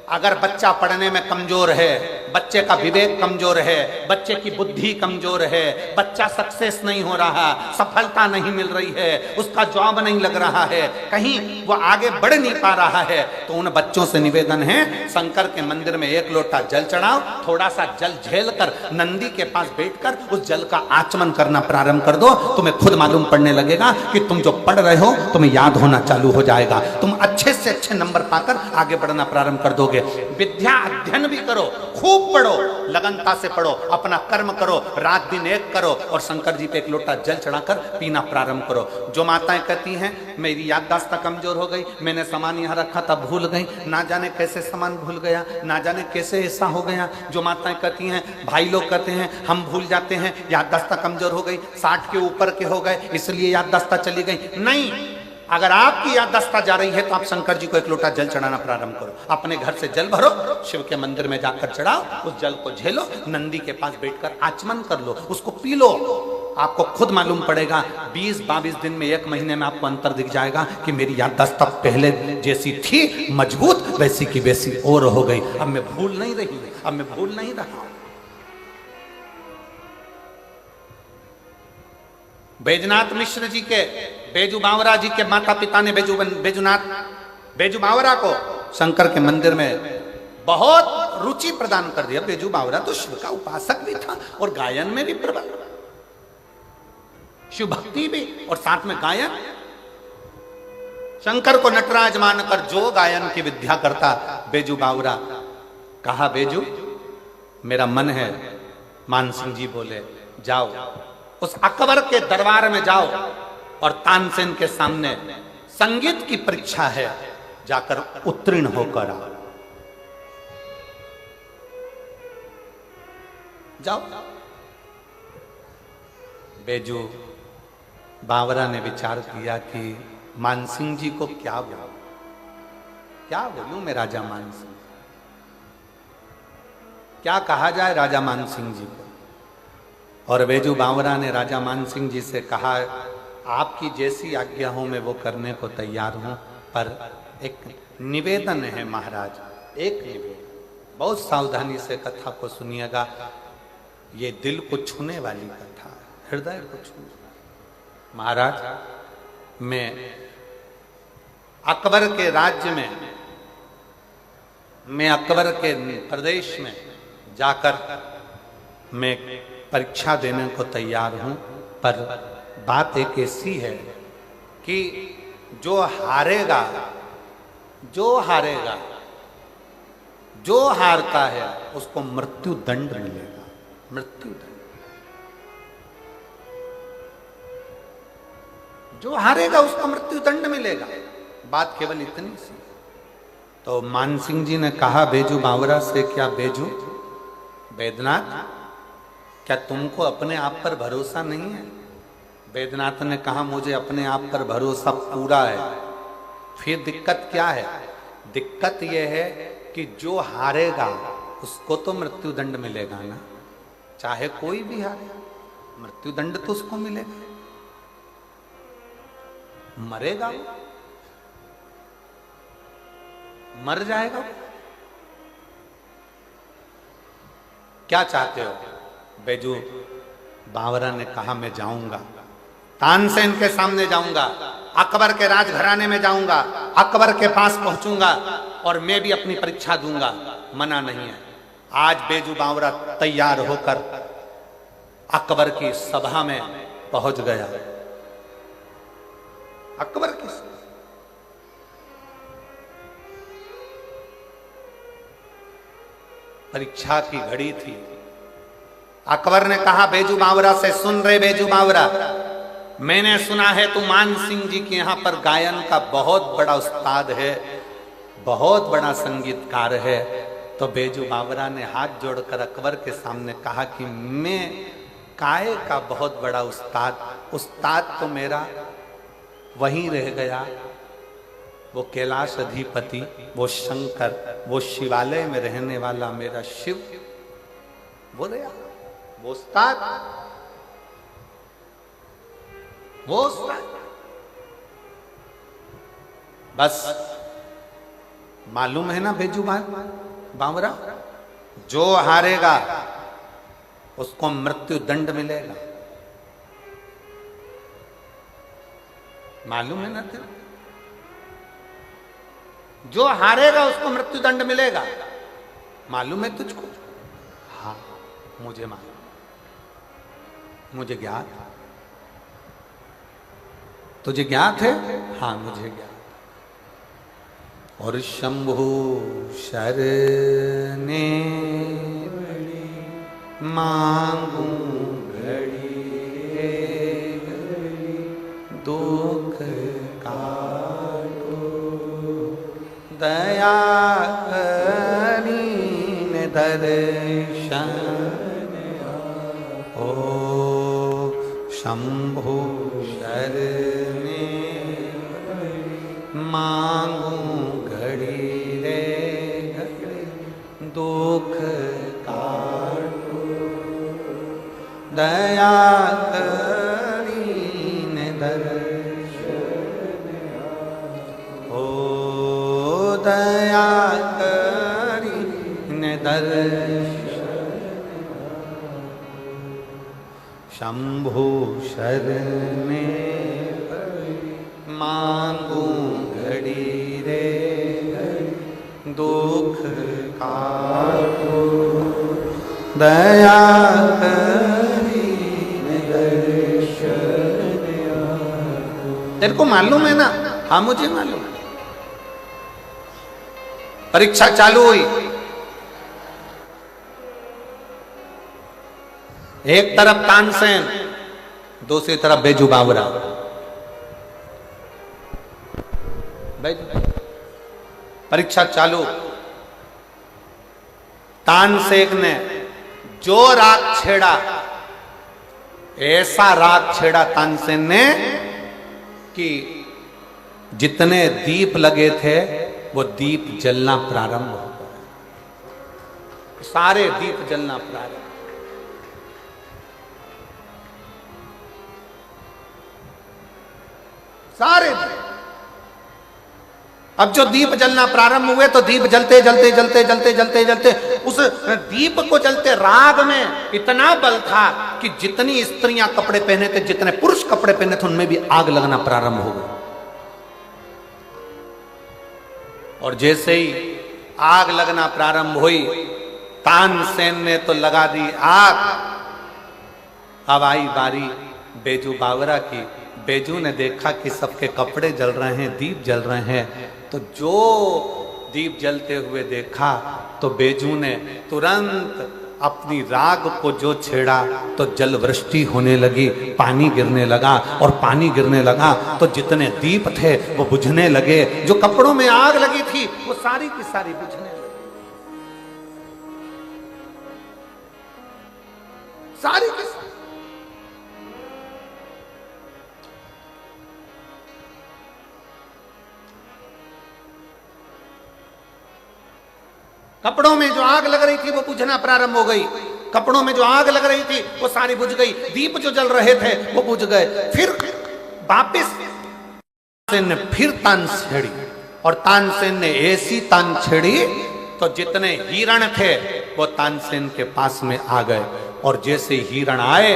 अगर बच्चा पढ़ने में कमजोर है, बच्चे का विवेक कमजोर है, बच्चे की बुद्धि कमजोर है, बच्चा सक्सेस नहीं हो रहा, सफलता नहीं मिल रही है, उसका जॉब नहीं लग रहा है, कहीं वो आगे बढ़ नहीं पा रहा है, तो उन बच्चों से निवेदन है, शंकर के मंदिर में एक लोटा जल चढ़ाओ, थोड़ा सा जल झेल कर नंदी के पास बैठकर उस जल का आचमन करना प्रारंभ कर दो। तुम्हें खुद मालूम पड़ने लगेगा कि तुम जो पढ़ रहे हो तुम्हें याद होना चालू हो जाएगा, तुम अच्छे से अच्छे नंबर पाकर आगे बढ़ना प्रारंभ कर दोगे। विद्या अध्ययन भी करो, खूब पढ़ो, लगनता से पढ़ो, अपना कर्म करो, रात दिन एक करो और शंकर जी पे एक लोटा जल चढ़ाकर पीना प्रारंभ करो। जो माताएं कहती हैं मेरी याददाश्त कमजोर हो गई, मैंने सामान यहाँ रखा था भूल गई, ना जाने कैसे सामान भूल गया, ना जाने कैसे ऐसा हो गया। जो माताएं कहती हैं, भाई लोग कहते हैं हम भूल जाते हैं, याददाश्त कमजोर हो गई, 60 के ऊपर के हो गए इसलिए याददाश्त चली गई, नहीं। अगर आपकी याददाश्त जा रही है तो आप शंकर जी को एक लोटा जल चढ़ाना प्रारंभ करो, अपने घर से जल भरो, शिव के मंदिर में जाकर चढ़ाओ, उस जल को झेलो, नंदी के पास बैठकर आचमन कर लो, उसको पी लो। आपको खुद मालूम पड़ेगा 20-22 दिन में, 1 महीने में आपको अंतर दिख जाएगा कि मेरी याददाश्त पहले जैसी थी मजबूत, वैसी की वैसी और हो गई, अब मैं भूल नहीं रही, अब मैं भूल नहीं रहा। बैजनाथ मिश्र जी के, बेजू बावरा जी के माता पिता ने बेजू बावरा को शंकर के मंदिर में बहुत रुचि प्रदान कर दिया। बेजू बावरा तो शिव का उपासक भी था और गायन में भी प्रबल, शिव भक्ति भी और साथ में गायन। शंकर को नटराज मानकर जो गायन की विद्या करता बेजू बावरा, कहा बेजू मेरा मन है। मान सिंह जी बोले जाओ उस अकबर के दरबार में जाओ और तानसेन के सामने संगीत की परीक्षा है, जाकर उत्तीर्ण होकर आओ, जाओ। बेजू बावरा ने विचार किया कि मानसिंह जी को क्या बोलूं, क्या बोलूं मैं राजा मानसिंह, क्या कहा जाए राजा मानसिंह जी को। और बेजू बावरा ने राजा मानसिंह जी से कहा आपकी जैसी आज्ञा हो मैं वो करने को तैयार हूं, पर एक निवेदन है महाराज, एक निवेदन, बहुत सावधानी से कथा को सुनिएगा, ये दिल को छूने वाली कथा, हृदय को छूने। महाराज मैं अकबर के राज्य में, मैं अकबर के प्रदेश में जाकर मैं परीक्षा देने को तैयार हूं, पर बात एक ऐसी है कि जो हारेगा, जो हारेगा, जो हारता है उसको मृत्यु दंड मिलेगा, मृत्यु दंड। जो हारेगा उसको मृत्यु दंड मिलेगा, बात केवल इतनी सी। तो मानसिंह जी ने कहा बेजू बावरा से, क्या बेजू बैद्यनाथ क्या तुमको अपने आप पर भरोसा नहीं है? बैद्यनाथ ने कहा मुझे अपने आप पर भरोसा पूरा है। फिर दिक्कत क्या है? दिक्कत यह है कि जो हारेगा उसको तो मृत्यु दंड मिलेगा ना, चाहे कोई भी हारे मृत्यु दंड तो उसको मिलेगा। मरेगा, मर जाएगा। क्या चाहते हो? बेजू बावरा ने कहा मैं जाऊंगा, तानसेन के सामने जाऊंगा, अकबर के राजघराने में जाऊंगा, अकबर के पास पहुंचूंगा और मैं भी अपनी परीक्षा दूंगा, मना नहीं है। आज बेजू बावरा तैयार होकर अकबर की सभा में पहुंच गया। अकबर की परीक्षा की घड़ी थी। अकबर ने कहा बेजू बावरा से, सुन रहे बेजू बावरा, मैंने सुना है तू मान सिंह जी के यहाँ पर गायन का बहुत बड़ा उस्ताद है, बहुत बड़ा संगीतकार है। तो बेजू बावरा ने हाथ जोड़कर अकबर के सामने कहा कि मैं काय का बहुत बड़ा उस्ताद तो मेरा वहीं रह गया, वो कैलाश अधिपति, वो शंकर, वो शिवालय में रहने वाला मेरा शिव, वो रहा, वो उस्ताद, वो उस्ताद। बस मालूम है ना बेजू बावरा, जो हारेगा उसको मृत्यु दंड मिलेगा। मालूम है ना तेरे? जो हारेगा उसको मृत्यु दंड मिलेगा। मालूम है तुझको? हाँ मुझे मालूम, मुझे ज्ञात। तुझे ज्ञात है? हाँ मुझे ज्ञात। और शंभु शरने मांगू घड़ी दुख काटो, दया करीन दर्शन ओ शंभु शरने मांगू घड़ी रे घड़ी दुख काटो, दया करीन दर्शन ओ दया करीन दर्शन शंभु शरने मांगू घड़ी रे घड़ी दुख काटो, दया करीन दर्शन। तेरे को मालूम है ना? हाँ मुझे मालूम है। परीक्षा चालू हुई, एक तरफ तानसेन, दूसरी तरफ बेजू बावरा। परीक्षा चालू। तानसेन ने जो राग छेड़ा, ऐसा राग छेड़ा तानसेन ने कि जितने दीप लगे थे वो दीप जलना प्रारंभ हो गए, सारे दीप जलना प्रारंभ। सारे दीप। अब जो दीप जलना प्रारंभ हुए तो दीप जलते जलते जलते जलते जलते जलते उस दीप को जलते राग में इतना बल था कि जितनी स्त्रियां कपड़े पहने थे, जितने पुरुष कपड़े पहने थे, उनमें भी आग लगना प्रारंभ हो गई। और जैसे ही आग लगना प्रारंभ हुई, तानसेन ने तो लगा दी आग। अब आई बारी बेजू बावरा की। बेजू ने देखा कि सबके कपड़े जल रहे हैं, दीप जल रहे हैं, तो जो दीप जलते हुए देखा तो बेजू ने तुरंत अपनी राग को जो छेड़ा तो जल वृष्टि होने लगी, पानी गिरने लगा। और पानी गिरने लगा तो जितने दीप थे वो बुझने लगे, जो कपड़ों में आग लगी थी वो सारी की सारी बुझने लगी, सारी की सारी। कपड़ों में जो आग लग रही थी वो बुझना प्रारंभ हो गई, कपड़ों में जो आग लग रही थी वो सारी बुझ गई, दीप जो जल रहे थे वो बुझ गए। फिर वापिस तानसेन ने फिर तान छेड़ी, और तानसेन ने ऐसी तान छेड़ी तो जितने हिरण थे वो तानसेन के पास में आ गए। और जैसे हिरण आए,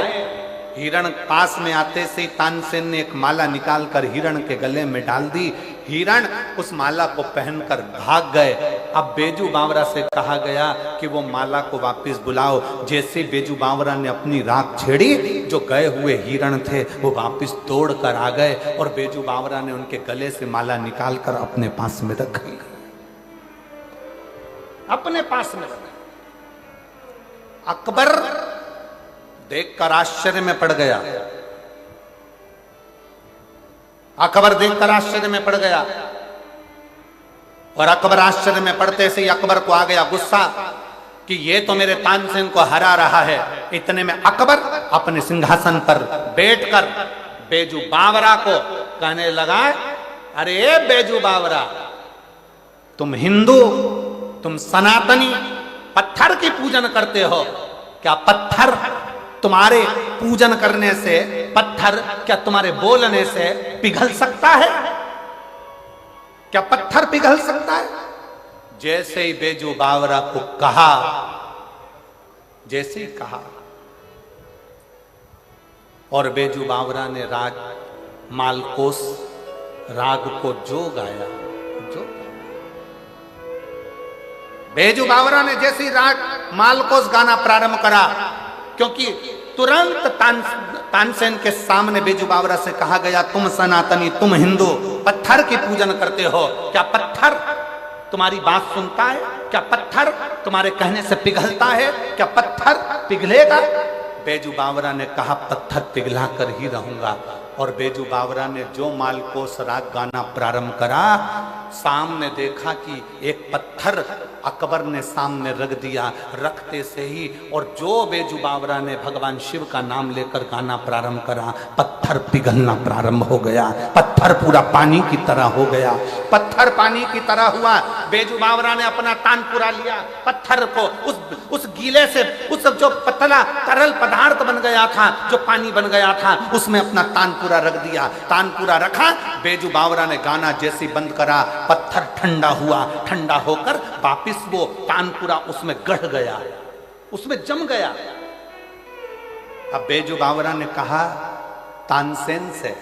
हिरण पास में आते से तानसेन ने एक माला निकालकर हिरण के गले में डाल दी। हिरण उस माला को पहनकर भाग गए। अब बेजू बावरा से कहा गया कि वो माला को वापस बुलाओ। जैसे बेजू बावरा ने अपनी राख छेड़ी, जो गए हुए हिरण थे वो वापस तोड़ कर आ गए, और बेजू बावरा ने उनके गले से माला निकालकर अपने पास में रख ली, अपने पास में रख। अकबर देखकर आश्चर्य में पड़ गया। अकबर देखकर आश्चर्य में पड़ गया, और अकबर आश्चर्य में पड़ते से ही अकबर को आ गया गुस्सा कि ये तो मेरे तानसेन को हरा रहा है। इतने में अकबर अपने सिंहासन पर बैठकर बेजू बावरा को कहने लगा, अरे बेजू बावरा, तुम हिंदू, तुम सनातनी पत्थर की पूजन करते हो क्या? पत्थर तुम्हारे पूजन करने से, पत्थर क्या तुम्हारे बोलने से पिघल सकता है? क्या पत्थर पिघल सकता है? जैसे ही बेजू बावरा को कहा, जैसे ही कहा, और बेजू बावरा ने राग मालकोस राग को जो गाया, जो बेजू बावरा ने जैसे ही राग मालकोस गाना प्रारंभ करा, क्योंकि तुरंत तानसेन के सामने बेजू बावरा से कहा गया, तुम सनातनी, तुम हिंदू पत्थर की पूजन करते हो क्या? पत्थर तुम्हारी बात सुनता है क्या? पत्थर तुम्हारे कहने से पिघलता है क्या? पत्थर पिघलेगा? बेजू बावरा ने कहा, पत्थर पिघला कर ही रहूंगा। और बेजू बावरा ने जो मालकोस राग गाना प्रारंभ करा, सामने देखा कि एक पत्थर अकबर ने सामने रख दिया। रखते से ही और जो बेजू बावरा ने भगवान शिव का नाम लेकर गाना प्रारंभ करा, पत्थर पिघलना प्रारंभ हो गया। पत्थर पूरा पानी की तरह हो गया, पत्थर पानी की तरह हुआ। बेजू बावरा ने अपना तानपुरा लिया, पत्थर को उस गीले से, उस जो पतला तरल पदार्थ बन गया था, जो पानी बन गया था, उसमें अपना तानपुरा रख दिया। तानपुरा रखा, बेजू बावरा ने गाना जैसे बंद करा, पत्थर ठंडा हुआ। ठंडा होकर वापिस वो तानपुरा उसमें गढ़ गया, उसमें जम गया। अब बेजू बावरा ने कहा तानसेन से,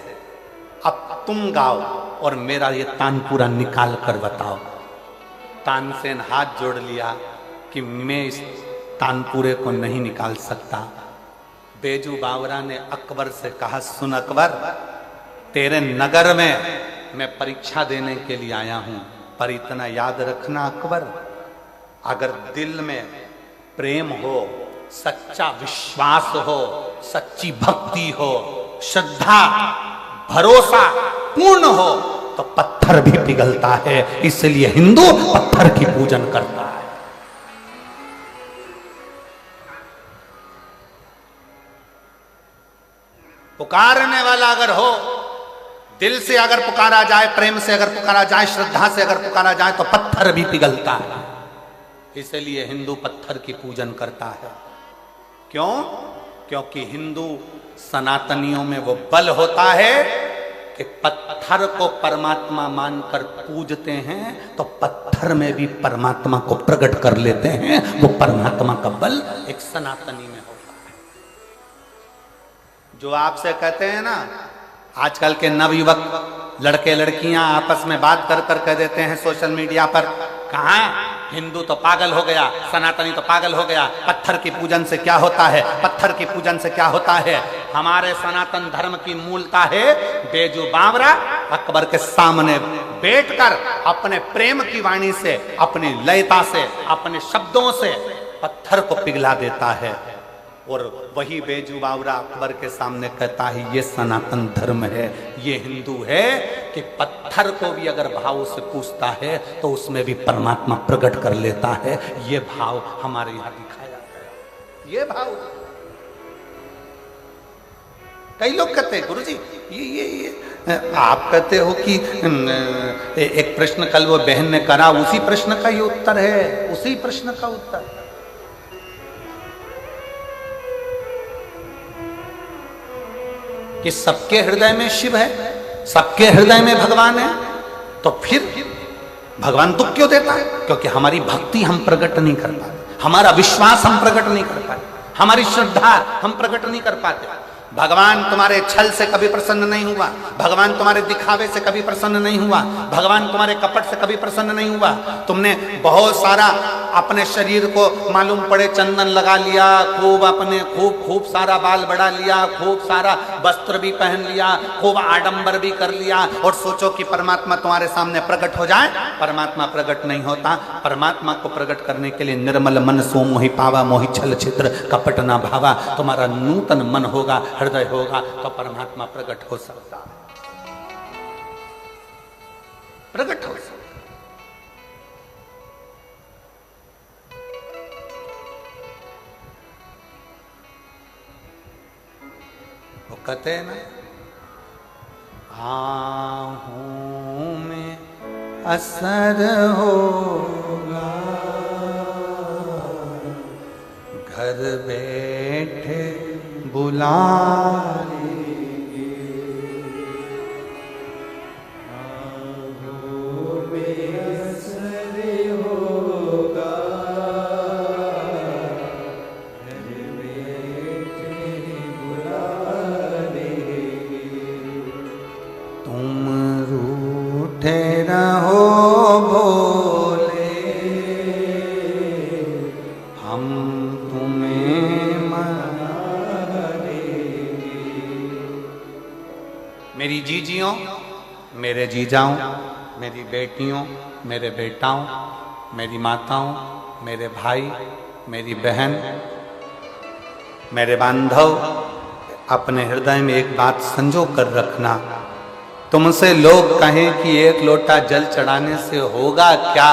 अब तुम गाओ और मेरा ये तानपुरा निकाल कर बताओ। तानसेन हाथ जोड़ लिया कि मैं इस तानपुरे को नहीं निकाल सकता। बेजू बावरा ने अकबर से कहा, सुन अकबर, तेरे नगर में मैं परीक्षा देने के लिए आया हूं, पर इतना याद रखना अकबर, अगर दिल में प्रेम हो, सच्चा विश्वास हो, सच्ची भक्ति हो, श्रद्धा भरोसा पूर्ण हो, तो पत्थर भी पिघलता है। इसलिए हिंदू पत्थर की पूजन करता है। पुकारने वाला अगर हो, दिल से अगर पुकारा जाए, प्रेम से अगर पुकारा जाए, श्रद्धा से अगर पुकारा जाए, तो पत्थर भी पिघलता है। इसलिए हिंदू पत्थर की पूजन करता है। क्यों? क्योंकि हिंदू सनातनियों में वो बल होता है कि पत्थर को परमात्मा मानकर पूजते हैं, तो पत्थर में भी परमात्मा को प्रकट कर लेते हैं। वो परमात्मा का बल एक सनातनी में होता है। जो आपसे कहते हैं ना, आजकल के नवयुवक लड़के लड़कियां आपस में बात कर कर कह देते हैं सोशल मीडिया पर, कहाँ हिंदू तो पागल हो गया, सनातनी तो पागल हो गया, पत्थर की पूजन से क्या होता है, पत्थर की पूजन से क्या होता है। हमारे सनातन धर्म की मूलता है, बेजू बावरा अकबर के सामने बैठकर अपने प्रेम की वाणी से, अपनी लयता से, अपने शब्दों से पत्थर को पिघला देता है। और वही बेजू बावरा अकबर के सामने कहता है, ये सनातन धर्म है, ये हिंदू है कि पत्थर को भी अगर भाव से पूछता है तो उसमें भी परमात्मा प्रकट कर लेता है। ये भाव हमारे यहां दिखाया गया। ये भाव कई लोग कहते हैं, गुरुजी ये आप कहते हो कि एक प्रश्न कल वो बहन ने करा, उसी प्रश्न का ये उत्तर है, उसी प्रश्न का उत्तर। कि सबके हृदय में शिव है, सबके हृदय में भगवान है, तो फिर भगवान दुख क्यों देता है? क्योंकि हमारी भक्ति हम प्रकट नहीं कर पाते, हमारा विश्वास हम प्रकट नहीं कर पाते, हमारी श्रद्धा हम प्रकट नहीं कर पाते। भगवान तुम्हारे छल से कभी प्रसन्न नहीं हुआ, भगवान तुम्हारे दिखावे से कभी प्रसन्न नहीं हुआ, भगवान तुम्हारे कपट से कभी प्रसन्न नहीं हुआ। तुमने बहुत सारा अपने शरीर को मालूम पड़े चंदन लगा लिया, खूब अपने खूब सारा बाल बढ़ा लिया, खूब सारा वस्त्र भी पहन लिया, खूब आडंबर भी कर लिया, और सोचो कि परमात्मा तुम्हारे सामने प्रकट हो जाए। परमात्मा प्रकट नहीं होता। परमात्मा को प्रकट करने के लिए निर्मल मन सो मोहि पावा, मोहि छल छिद्र कपट ना भावा। तुम्हारा नूतन मन होगा, हृदय होगा, तो परमात्मा प्रकट हो सकता है। प्रकट हो सकता। वो कहते हैं ना, आहूं में असर होगा, घर बैठे बुला लेंगे, आहूं में असर होगा, घर बैठे बुला लेंगे। तुम रूठे रहो भोले, हम तुम्हें मना देंगे। मेरी जीजियों, मेरे जीजाओं, मेरी बेटियों, मेरे बेटाओं, मेरी माताओं, मेरे भाई, मेरी बहन, मेरे बांधव, अपने हृदय में एक बात संजो कर रखना, तुमसे लोग कहें कि एक लोटा जल चढ़ाने से होगा क्या,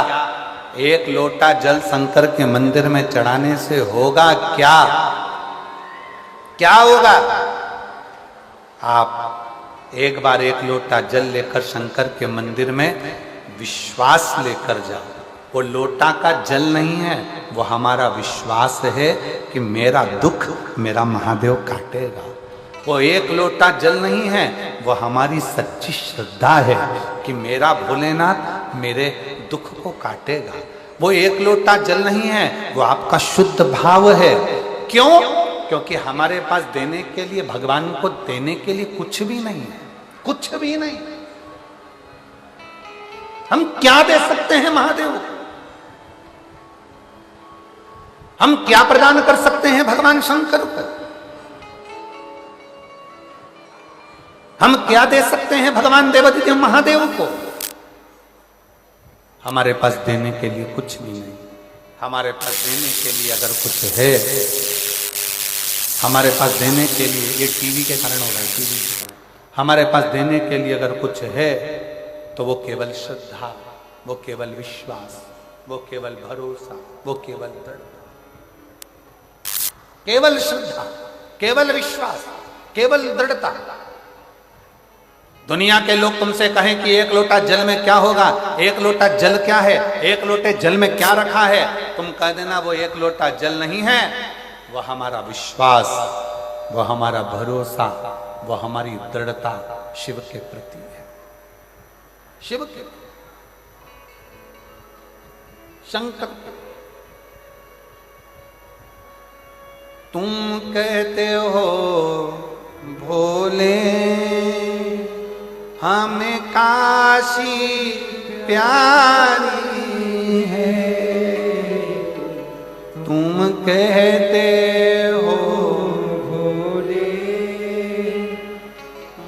एक लोटा जल शंकर के मंदिर में चढ़ाने से होगा क्या, क्या होगा? आप एक बार एक लोटा जल लेकर शंकर के मंदिर में विश्वास लेकर जाओ। वो लोटा का जल नहीं है, वो हमारा विश्वास है कि मेरा दुख मेरा महादेव काटेगा। वो एक लोटा जल नहीं है, वो हमारी सच्ची श्रद्धा है कि मेरा भोलेनाथ मेरे दुख को काटेगा। वो एक लोटा जल नहीं है, वो आपका शुद्ध भाव है। क्यों? क्योंकि हमारे पास देने के लिए, भगवान को देने के लिए कुछ भी नहीं है, कुछ भी नहीं। हम क्या दे सकते हैं महादेव को? हम क्या प्रदान कर सकते हैं भगवान शंकर को? हम क्या दे सकते हैं भगवान देवादिदेव महादेव को? हमारे पास देने के लिए कुछ भी नहीं। हमारे पास देने के लिए अगर कुछ है, हमारे पास देने के लिए, ये टीवी के कारण हो रहा है, टीवी के कारण, हमारे पास देने के लिए अगर कुछ है तो वो केवल श्रद्धा, वो केवल विश्वास, वो केवल भरोसा, वो केवल दृढ़ता। केवल श्रद्धा, केवल विश्वास, केवल दृढ़ता। दुनिया के लोग तुमसे कहें कि एक लोटा जल में क्या होगा, एक लोटा जल क्या है, एक लोटे जल में क्या रखा है, तुम कह देना वो एक लोटा जल नहीं है, वो हमारा विश्वास, वो हमारा भरोसा, वो हमारी दृढ़ता शिव के प्रति है। शिव के, शंकर। तुम कहते हो भोले हमें काशी प्यारी है, तुम कहते हो भोले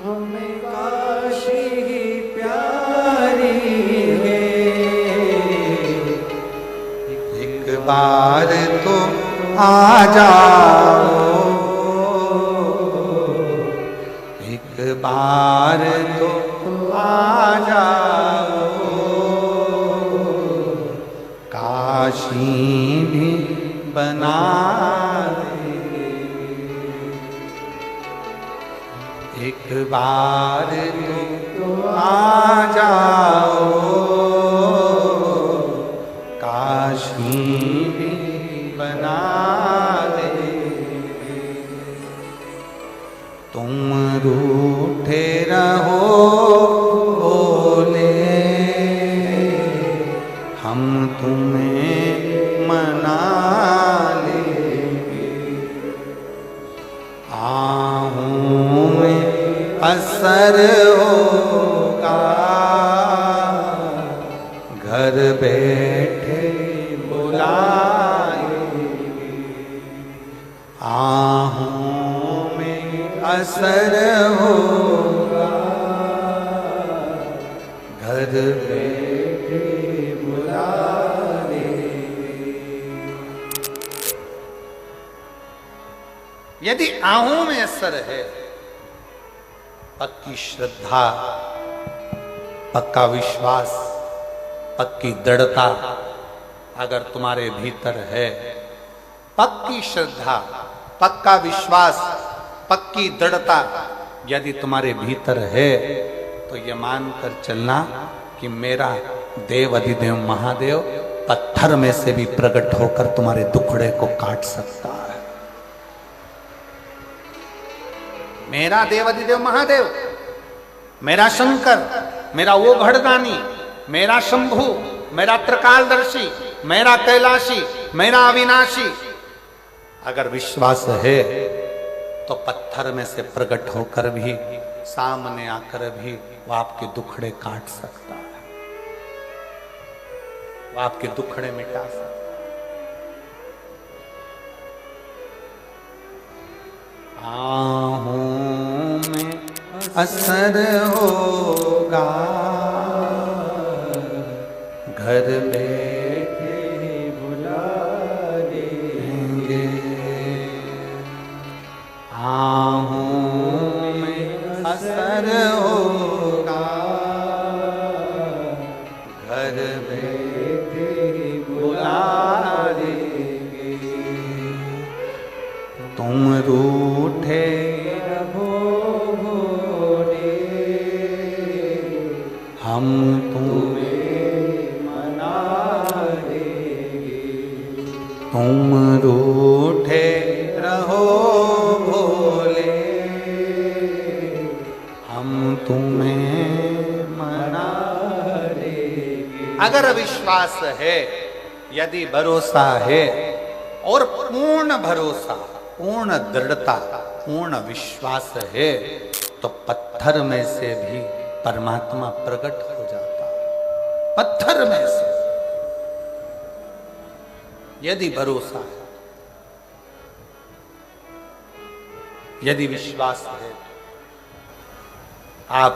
हमें काशी प्यारी है, एक बार तो आ जाओ, एक बार तो आ जाओ, काशी भी बना दे, एक बार तो आ जाओ, काशी भी बना दे, तुम रूठे रहो भोले, हम तुम्हें मना लेंगे, आहूं में असर होगा, घर बैठे बुलाएंगे, आहूं में असर होगा, घर बैठे बुलाएंगे। यदि आहूं में असर है, पक्की श्रद्धा, पक्का विश्वास, पक्की दृढ़ता अगर तुम्हारे भीतर है, पक्की श्रद्धा, पक्का विश्वास, पक्की दृढ़ता यदि तुम्हारे भीतर है, तो ये मानकर चलना कि मेरा देव अधिदेव महादेव पत्थर में से भी प्रकट होकर तुम्हारे दुखड़े को काट सकता है। मेरा देव अधिदेव महादेव, मेरा शंकर, मेरा वो घड़दानी, मेरा शंभु, मेरा त्रिकालदर्शी, मेरा कैलाशी, मेरा अविनाशी, अगर विश्वास है तो पत्थर में से प्रकट होकर भी, सामने आकर भी वो आपके दुखड़े काट सकता है, वो आपके दुखड़े मिटा सकता है। आहों में असर होगा, घर बैठे बुला देंगे। आहों में असर होगा, घर बैठे बुला देंगे। तुम रूठे रहोगे, हम तुम्हें मना देंगे। तुम रूठे रहो भोले, हम तुम्हें मना देंगे। अगर विश्वास है, यदि भरोसा है, और पूर्ण भरोसा, पूर्ण दृढ़ता, पूर्ण विश्वास है, तो पत्थर में से भी परमात्मा प्रकट हो जाता है। पत्थर में से यदि भरोसा है, यदि विश्वास है। आप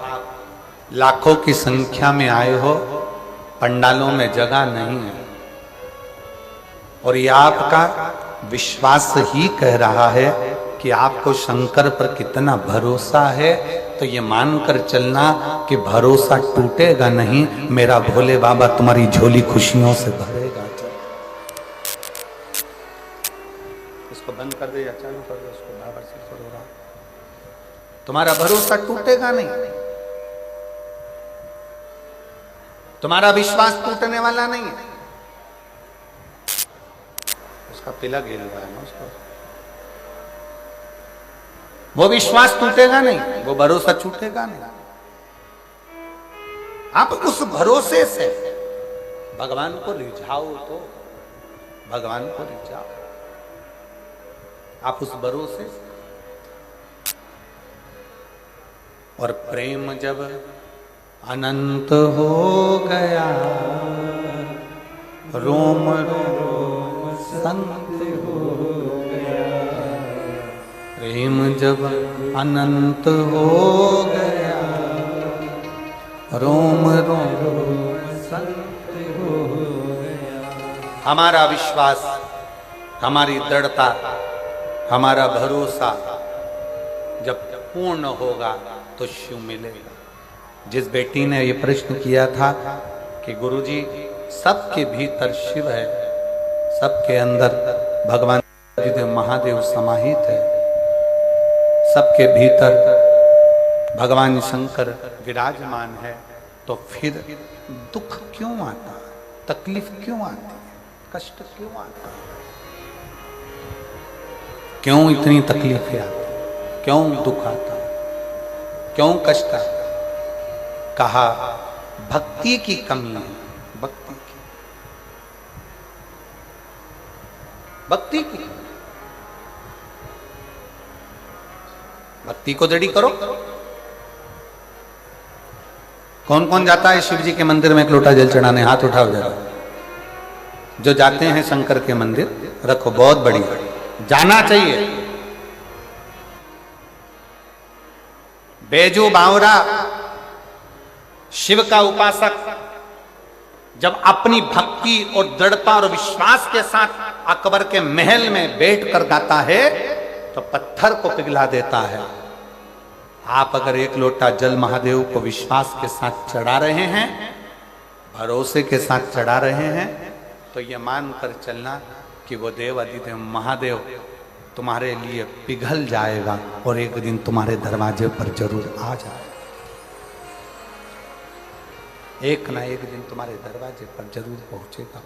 लाखों की संख्या में आए हो, पंडालों में जगह नहीं है, और ये आपका विश्वास ही कह रहा है कि आपको शंकर पर कितना भरोसा है, तो ये मानकर चलना कि भरोसा टूटेगा नहीं, मेरा भोले बाबा तुम्हारी झोली खुशियों से भरेगा। इसको बंद कर दे या चालू कर दे, उसको बाबर से छोड़ो रहा। तुम्हारा भरोसा टूटेगा नहीं, तुम्हारा विश्वास टूटने वाला नहीं है। उसका पिला गिर रहा है ना, उसको वो विश्वास टूटेगा नहीं, वो भरोसा छूटेगा नहीं। आप उस भरोसे से भगवान को रिझाओ, तो भगवान को रिझाओ। आप उस भरोसे से, और प्रेम जब अनंत हो गया, रोम रोम संत हो गया। प्रेम जब अनंत हो गया, रोम रोम संत हो गया। हमारा विश्वास, हमारी दृढ़ता, हमारा भरोसा जब पूर्ण होगा तो शिव मिलेगा। जिस बेटी ने ये प्रश्न किया था कि गुरुजी सबके भीतर शिव है, सबके अंदर भगवान महादेव समाहित है, सबके भीतर भगवान शंकर विराजमान है, तो फिर दुख क्यों आता, तकलीफ क्यों आती है, कष्ट क्यों आता है, क्यों इतनी तकलीफें आती, क्यों दुख आता, क्यों कष्ट आता? कहा भक्ति की कमी है, भक्ति की, भक्ति की। भक्ति को दृढ़ करो। कौन कौन जाता है शिव जी के मंदिर में एक लोटा जल चढ़ाने? हाथ उठाओ जरा। जो जाते हैं शंकर के मंदिर, रखो, बहुत बढ़िया, जाना चाहिए। बैजू बावरा शिव का उपासक जब अपनी भक्ति और दृढ़ता और विश्वास के साथ अकबर के महल में बैठकर गाता है तो पत्थर को पिघला देता है। आप अगर एक लोटा जल महादेव को विश्वास के साथ चढ़ा रहे हैं, भरोसे के साथ चढ़ा रहे हैं, तो ये मान कर चलना कि वो देव अधिदेव महादेव तुम्हारे लिए पिघल जाएगा और एक दिन तुम्हारे दरवाजे पर जरूर आ जाएगा। एक ना एक दिन तुम्हारे दरवाजे पर जरूर पहुंचेगा,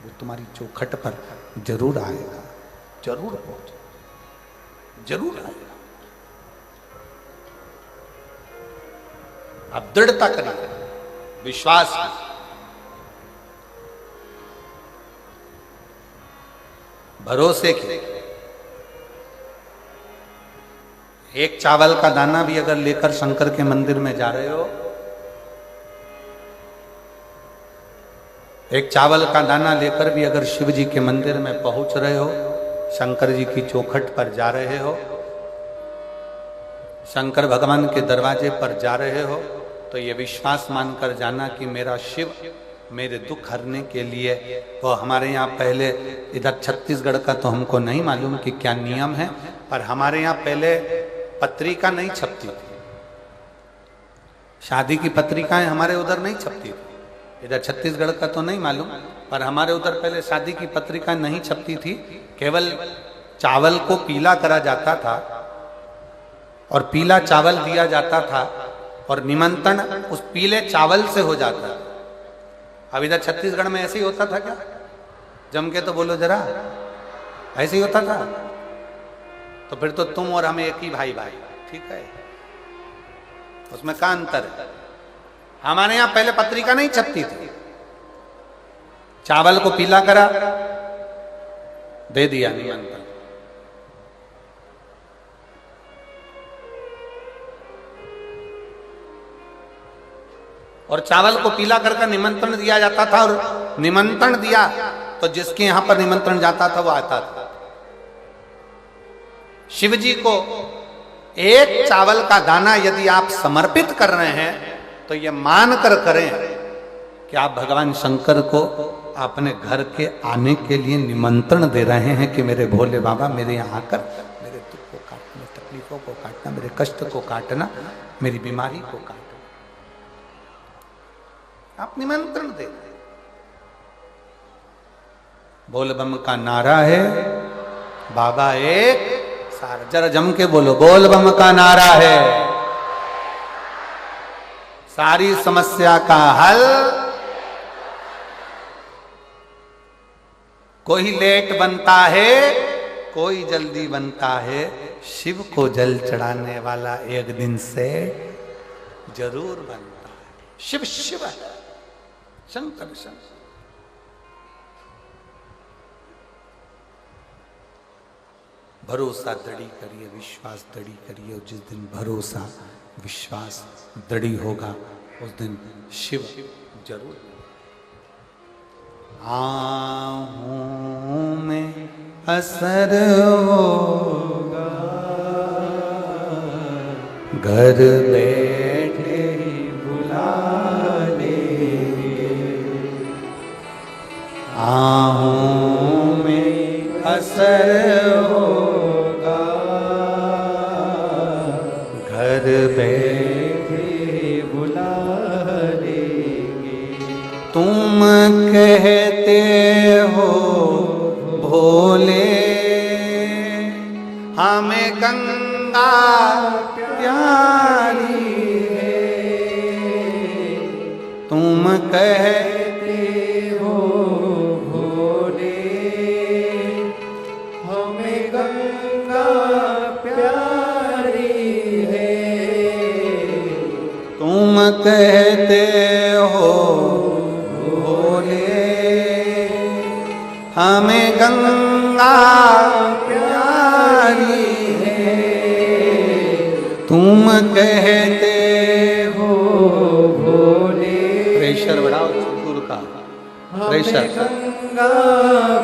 वो तुम्हारी चौखट पर जरूर आएगा, जरूर पहुंचेगा, जरूर आएगा। अब दृढ़ता करिए, विश्वास की, भरोसे की। एक चावल का दाना भी अगर लेकर शंकर के मंदिर में जा रहे हो, एक चावल का दाना लेकर भी अगर शिव जी के मंदिर में पहुंच रहे हो, शंकर जी की चौखट पर जा रहे हो, शंकर भगवान के दरवाजे पर जा रहे हो, तो ये विश्वास मानकर जाना कि मेरा शिव मेरे दुख हरने के लिए, वो हमारे यहाँ पहले, इधर छत्तीसगढ़ का तो हमको नहीं मालूम कि क्या नियम है, पर हमारे यहाँ पहले पत्रिका नहीं छपती थी, शादी की पत्रिकाएं हमारे उधर नहीं छपती थी। इधर छत्तीसगढ़ का तो नहीं मालूम, पर हमारे उधर पहले शादी की पत्रिका नहीं छपती थी। केवल चावल को पीला करा जाता था और पीला चावल दिया जाता था और निमंत्रण उस पीले चावल से हो जाता था। अब इधर छत्तीसगढ़ में ऐसे ही होता था क्या? जम के तो बोलो जरा, ऐसे ही होता था? तो फिर तो तुम और हम एक ही भाई भाई, ठीक है, उसमें क्या अंतर है? हमारे यहां पहले पत्रिका नहीं छपती थी, चावल को पीला करा, दे दिया निमंत्रण। और चावल को पीला करके निमंत्रण दिया जाता था, और निमंत्रण दिया तो जिसके यहां पर निमंत्रण जाता था वो आता था। शिव जी को एक चावल का दाना यदि आप समर्पित कर रहे हैं तो ये मान कर करें कि आप भगवान शंकर को अपने घर के आने के लिए निमंत्रण दे रहे हैं कि मेरे भोले बाबा मेरे यहाँ आकर मेरे दुख को काटना, तकलीफों को काटना, मेरे कष्ट को काटना, मेरी बीमारी को काटना। आप निमंत्रण दे रहे हैं। बोल बम का नारा है, बाबा एक सार, जरा जम के बोलो, बोल बम का नारा है, सारी समस्या का हल। कोई लेट बनता है, कोई जल्दी बनता है, शिव को जल चढ़ाने वाला एक दिन से जरूर बनता है। शिव शिव है, शंकर शंकर। भरोसा दृढ़ी करिए, विश्वास दृढ़ी करिए, और जिस दिन भरोसा विश्वास दृढ़ी होगा उस दिन शिव जरूर। आहों में असर होगा, घर बैठे बुला लेंगे। आहों में असर होगा, घर बैठे बुला लेंगे। तुम कहते हो भोले हमें गंगा प्यारी है, तुम कहते हो भोले हमें गंगा प्यारी है, तुम कहते हो भोले हमें गंगा प्यारी है, तुम कहते हो भोले। प्रेशर बढ़ाओ गुरु का, प्रेशर। गंगा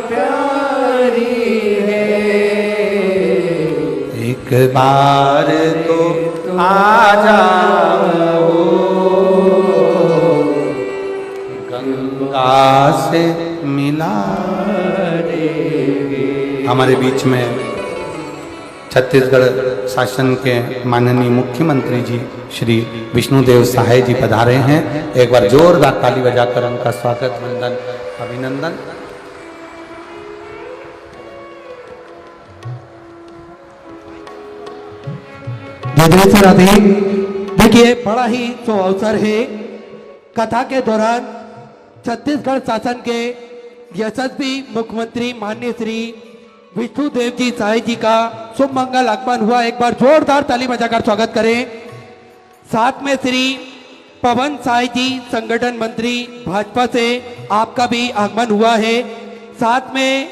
प्यारी है, एक बार तो आ जाओ गंगा से मिला देंगे। हमारे बीच में छत्तीसगढ़ शासन के माननीय मुख्यमंत्री जी श्री विष्णुदेव साय जी पधारे हैं। एक बार जोरदार ताली बजाकर उनका स्वागत, वंदन, अभिनंदन। देखिए, बड़ा ही तो अवसर है। कथा के दौरान छत्तीसगढ़ शासन के यशस्वी मुख्यमंत्री माननीय श्री विष्णुदेव जी साय जी का शुभ मंगल आगमन हुआ। एक बार जोरदार ताली बजाकर स्वागत करें। साथ में श्री पवन साय जी संगठन मंत्री भाजपा से आपका भी आगमन हुआ है। साथ में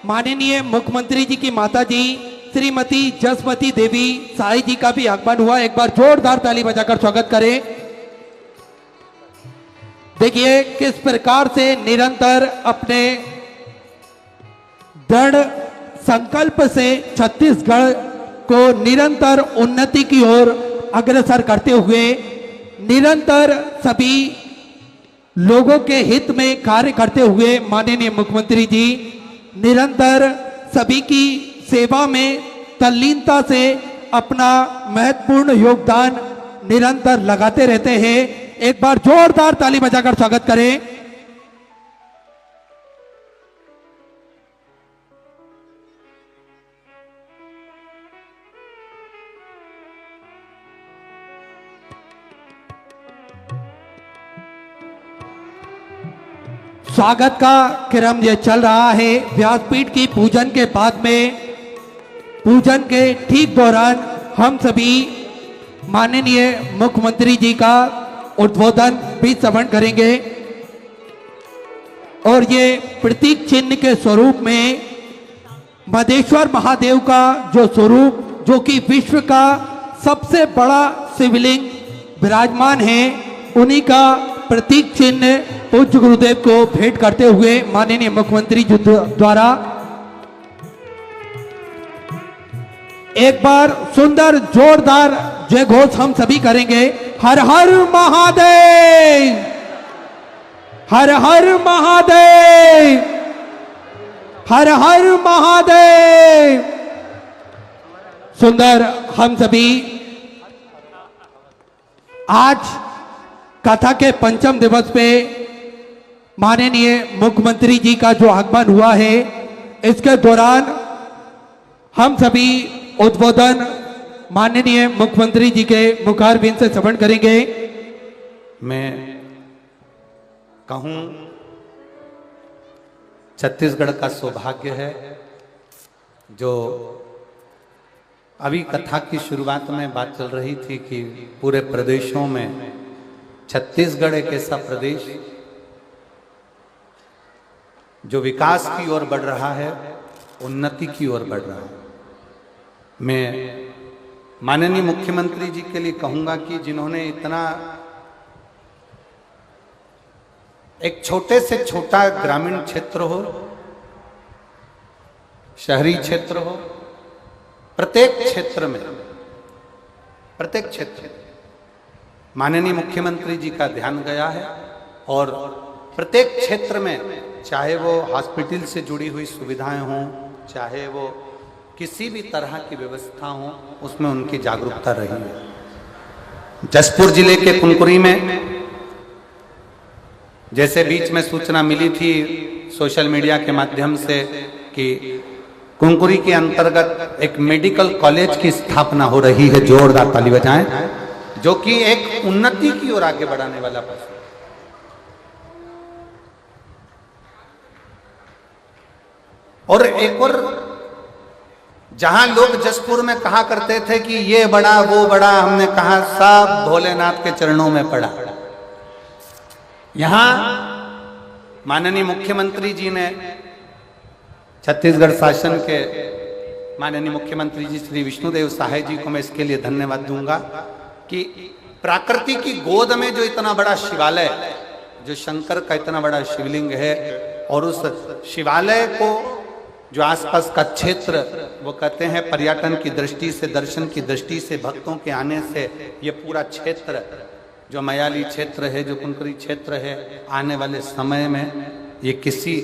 माननीय मुख्यमंत्री जी की माता जी श्रीमती जसमती देवी साई जी का भी आगमन हुआ। एक बार जोरदार ताली बजाकर स्वागत करें। देखिए किस प्रकार से निरंतर अपने दृढ़ संकल्प से छत्तीसगढ़ को निरंतर उन्नति की ओर अग्रसर करते हुए निरंतर सभी लोगों के हित में कार्य करते हुए माननीय मुख्यमंत्री जी निरंतर सभी की सेवा में तल्लीनता से अपना महत्वपूर्ण योगदान निरंतर लगाते रहते हैं। एक बार जोरदार ताली बजाकर स्वागत करें। स्वागत का क्रम यह चल रहा है। व्यासपीठ की पूजन के बाद में पूजन के ठीक दौरान हम सभी माननीय मुख्यमंत्री जी का उद्बोधन भी श्रवण करेंगे और ये प्रतीक चिन्ह के स्वरूप में मधेश्वर महादेव का जो स्वरूप, जो कि विश्व का सबसे बड़ा शिवलिंग विराजमान है, उन्हीं का प्रतीक चिन्ह पूज्य गुरुदेव को भेंट करते हुए माननीय मुख्यमंत्री जी द्वारा एक बार सुंदर जोरदार जय घोष हम सभी करेंगे। हर हर महादेव, हर हर महादेव, हर हर महादेव। सुंदर हम सभी आज कथा के पंचम दिवस पे माननीय मुख्यमंत्री जी का जो आगमन हुआ है, इसके दौरान हम सभी उद्बोधन माननीय मुख्यमंत्री जी के मुखारबिंद से श्रवण करेंगे। मैं कहूं, छत्तीसगढ़ का सौभाग्य है जो अभी कथा की शुरुआत में बात चल रही थी कि पूरे प्रदेशों में छत्तीसगढ़ एक ऐसा प्रदेश जो विकास की ओर बढ़ रहा है, उन्नति की ओर बढ़ रहा है। मैं माननीय मुख्यमंत्री जी के लिए कहूंगा कि जिन्होंने इतना एक छोटे से छोटा ग्रामीण क्षेत्र हो, शहरी क्षेत्र हो, प्रत्येक क्षेत्र में, प्रत्येक क्षेत्र माननीय मुख्यमंत्री जी का ध्यान गया है और प्रत्येक क्षेत्र में, चाहे वो हॉस्पिटल से जुड़ी हुई सुविधाएं हों, चाहे वो किसी भी तरह की व्यवस्था हो, उसमें उनकी जागरूकता रही है। जशपुर जिले के कुनकुरी में जैसे बीच में सूचना मिली थी सोशल मीडिया के माध्यम से कि कुनकुरी के अंतर्गत एक मेडिकल कॉलेज की स्थापना हो रही है, जोरदार ताली बजाएं, जो कि एक उन्नति की ओर आगे बढ़ाने वाला प्रश्न। और एक और, जहां लोग जशपुर में कहा करते थे कि ये बड़ा वो बड़ा, हमने कहा सब भोलेनाथ के चरणों में पड़ा। यहां माननीय मुख्यमंत्री जी ने, छत्तीसगढ़ शासन के माननीय मुख्यमंत्री जी श्री विष्णुदेव साय जी को मैं इसके लिए धन्यवाद दूंगा कि प्रकृति की गोद में जो इतना बड़ा शिवालय, जो शंकर का इतना बड़ा शिवलिंग है, और उस शिवालय को जो आसपास का क्षेत्र, वो कहते हैं पर्यटन की दृष्टि से, दर्शन की दृष्टि से, भक्तों के आने से ये पूरा क्षेत्र जो मयाली क्षेत्र है, जो कुनकुरी क्षेत्र है, आने वाले समय में ये किसी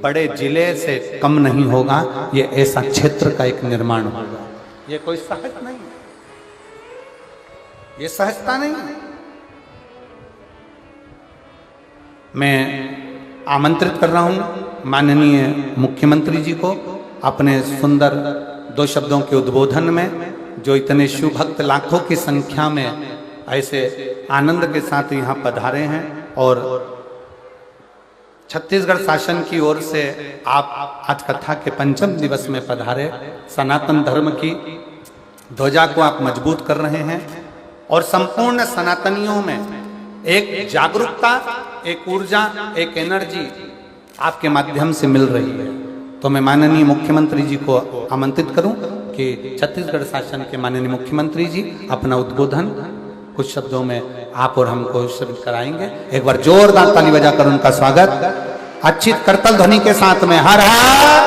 बड़े जिले से कम नहीं होगा। ये ऐसा क्षेत्र का एक निर्माण होगा। ये कोई सहज नहीं है, ये सहजता नहीं है। मैं आमंत्रित कर रहा हूं माननीय मुख्यमंत्री जी को अपने सुंदर 2 शब्दों के उद्बोधन में, जो इतने शिव भक्त लाखों की संख्या में ऐसे आनंद के साथ यहाँ पधारे हैं और छत्तीसगढ़ शासन की ओर से आप आज कथा के 5वें दिवस में पधारे। सनातन धर्म की ध्वजा को आप मजबूत कर रहे हैं और संपूर्ण सनातनियों में एक जागरूकता, एक ऊर्जा, एक एनर्जी आपके माध्यम से मिल रही है। तो मैं माननीय मुख्यमंत्री जी को आमंत्रित करूं कि छत्तीसगढ़ शासन के माननीय मुख्यमंत्री जी अपना उद्बोधन कुछ शब्दों में आप और हमको श्रवित कराएंगे। एक बार जोरदार ताली बजाकर उनका स्वागत अच्छी करतल ध्वनि के साथ में। हर हर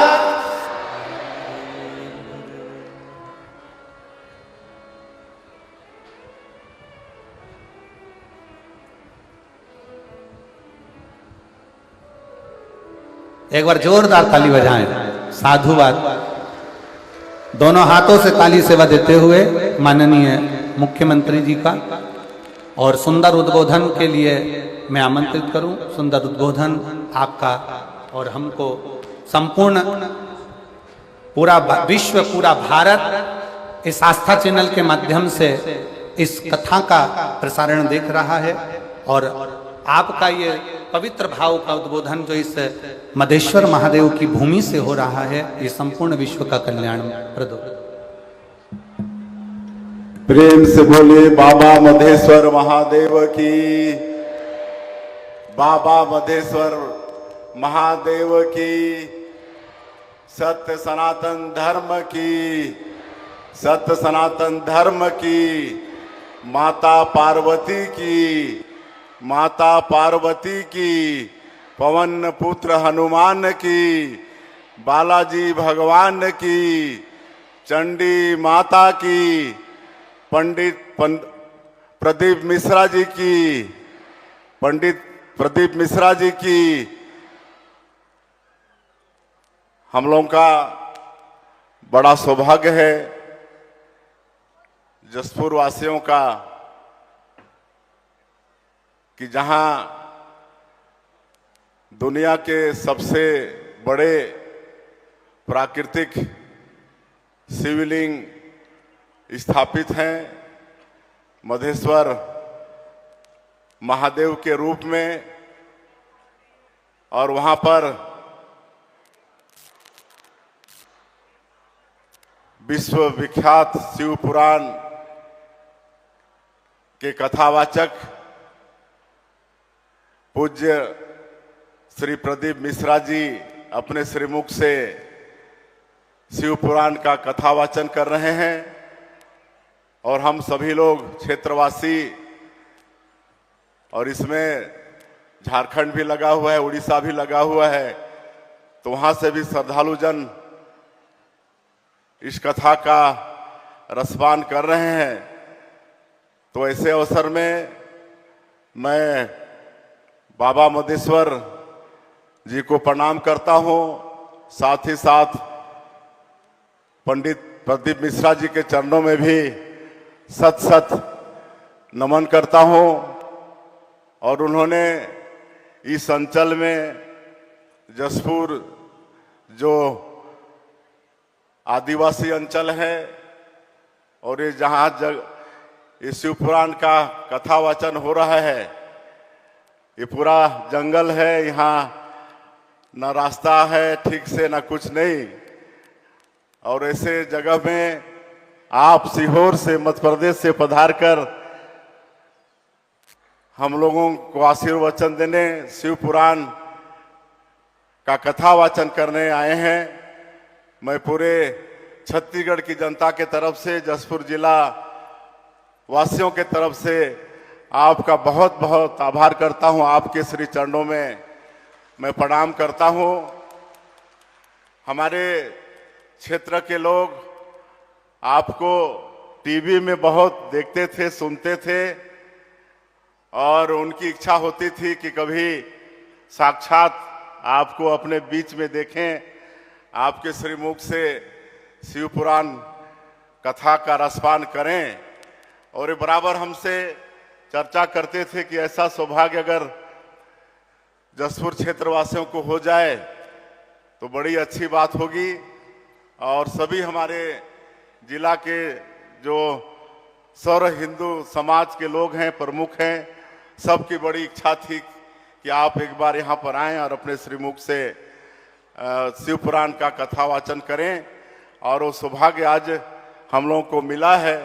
एक बार जोरदार ताली बजाएं। साधुवाद। दोनों हाथों से ताली सेवा देते हुए माननीय मुख्यमंत्री जी का और सुंदर उद्बोधन के लिए मैं आमंत्रित करूं। सुंदर उद्बोधन आपका और हमको संपूर्ण पूरा विश्व, पूरा भारत इस आस्था चैनल के माध्यम से इस कथा का प्रसारण देख रहा है और आपका ये पवित्र भाव का उद्बोधन जो इस मधेश्वर महादेव की भूमि से हो रहा है, ये संपूर्ण विश्व का कल्याण प्रद। प्रेम से बोले बाबा मधेश्वर महादेव की, बाबा मधेश्वर महादेव की, सत्य सनातन धर्म की, सत्य सनातन धर्म की, माता पार्वती की, माता पार्वती की, पवन पुत्र हनुमान की, बालाजी भगवान की, चंडी माता की, पंडित प्रदीप मिश्रा जी की, पंडित प्रदीप मिश्रा जी की। हम लोगों का बड़ा सौभाग्य है जसपुर वासियों का कि जहां दुनिया के सबसे बड़े प्राकृतिक शिवलिंग स्थापित हैं मधेश्वर महादेव के रूप में, और वहां पर विश्व विख्यात शिव पुराण के कथावाचक पूज्य श्री प्रदीप मिश्रा जी अपने श्रीमुख से शिव पुराण का कथावाचन कर रहे हैं और हम सभी लोग क्षेत्रवासी, और इसमें झारखंड भी लगा हुआ है, उड़ीसा भी लगा हुआ है, तो वहां से भी श्रद्धालु जन इस कथा का रसपान कर रहे हैं। तो ऐसे अवसर में मैं बाबा मधेश्वर जी को प्रणाम करता हूं, साथ ही साथ पंडित प्रदीप मिश्रा जी के चरणों में भी सत सत नमन करता हूं। और उन्होंने इस अंचल में जसपुर जो आदिवासी अंचल है और ये जहाँ ये शिव पुराण का कथावाचन हो रहा है, ये पूरा जंगल है, यहाँ न रास्ता है ठीक से न कुछ नहीं, और ऐसे जगह में आप सीहोर से मध्य प्रदेश से पधार कर हम लोगों को आशीर्वचन देने, शिव पुराण का कथावाचन करने आए हैं। मैं पूरे छत्तीसगढ़ की जनता के तरफ से, जसपुर जिला वासियों के तरफ से आपका बहुत बहुत आभार करता हूं। आपके श्री चरणों में मैं प्रणाम करता हूं। हमारे क्षेत्र के लोग आपको टीवी में बहुत देखते थे, सुनते थे, और उनकी इच्छा होती थी कि कभी साक्षात आपको अपने बीच में देखें, आपके श्रीमुख से शिव पुराण कथा का रसपान करें। और ये बराबर हमसे चर्चा करते थे कि ऐसा सौभाग्य अगर जसपुर क्षेत्रवासियों को हो जाए तो बड़ी अच्छी बात होगी। और सभी हमारे जिला के जो सर्व हिंदू समाज के लोग हैं, प्रमुख हैं, सबकी बड़ी इच्छा थी कि आप एक बार यहाँ पर आएं और अपने श्रीमुख से शिव पुराण का कथा वाचन करें। और वो सौभाग्य आज हम लोगों को मिला है।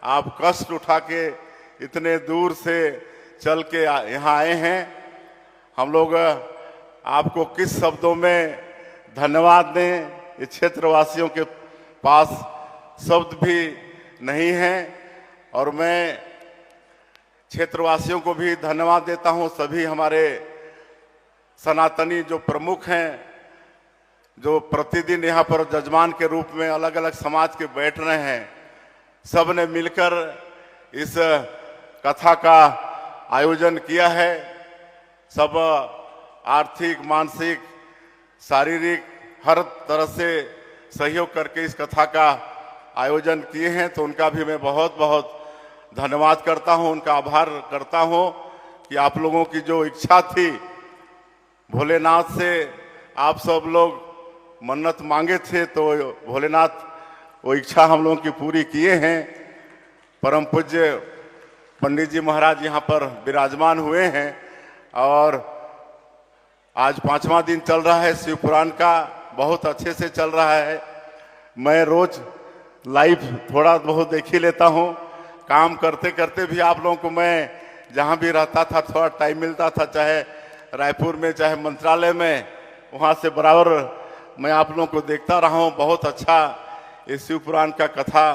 आप कष्ट उठा के इतने दूर से चल के यहाँ आए हैं। हम लोग आपको किस शब्दों में धन्यवाद दें, ये क्षेत्रवासियों के पास शब्द भी नहीं हैं। और मैं क्षेत्रवासियों को भी धन्यवाद देता हूं, सभी हमारे सनातनी जो प्रमुख हैं, जो प्रतिदिन यहाँ पर जजमान के रूप में अलग अलग समाज के बैठ रहे हैं, सब ने मिलकर इस कथा का आयोजन किया है। सब आर्थिक, मानसिक, शारीरिक हर तरह से सहयोग करके इस कथा का आयोजन किए हैं, तो उनका भी मैं बहुत बहुत धन्यवाद करता हूं, उनका आभार करता हूं कि आप लोगों की जो इच्छा थी, भोलेनाथ से आप सब लोग मन्नत मांगे थे, तो भोलेनाथ वो इच्छा हम लोगों की पूरी किए हैं। परम पूज्य पंडित जी महाराज यहाँ पर विराजमान हुए हैं और आज 5वां दिन चल रहा है शिव पुराण का, बहुत अच्छे से चल रहा है। मैं रोज लाइव थोड़ा बहुत देख ही लेता हूँ, काम करते करते भी आप लोगों को मैं जहाँ भी रहता था थोड़ा टाइम मिलता था, चाहे रायपुर में चाहे मंत्रालय में, वहाँ से बराबर मैं आप लोगों को देखता रहा हूँ। बहुत अच्छा ये शिव पुराण का कथा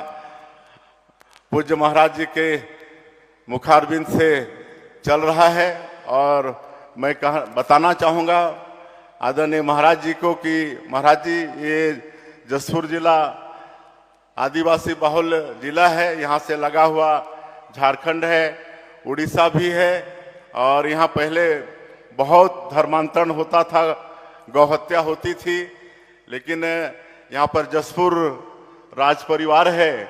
पूज्य महाराज जी के मुखारबिंद से चल रहा है। और मैं बताना चाहूँगा आदरणीय महाराज जी को कि महाराज जी, ये जसपुर जिला आदिवासी बहुल जिला है, यहाँ से लगा हुआ झारखंड है, उड़ीसा भी है। और यहाँ पहले बहुत धर्मांतरण होता था, गौहत्या होती थी, लेकिन यहाँ पर जसपुर राज परिवार है,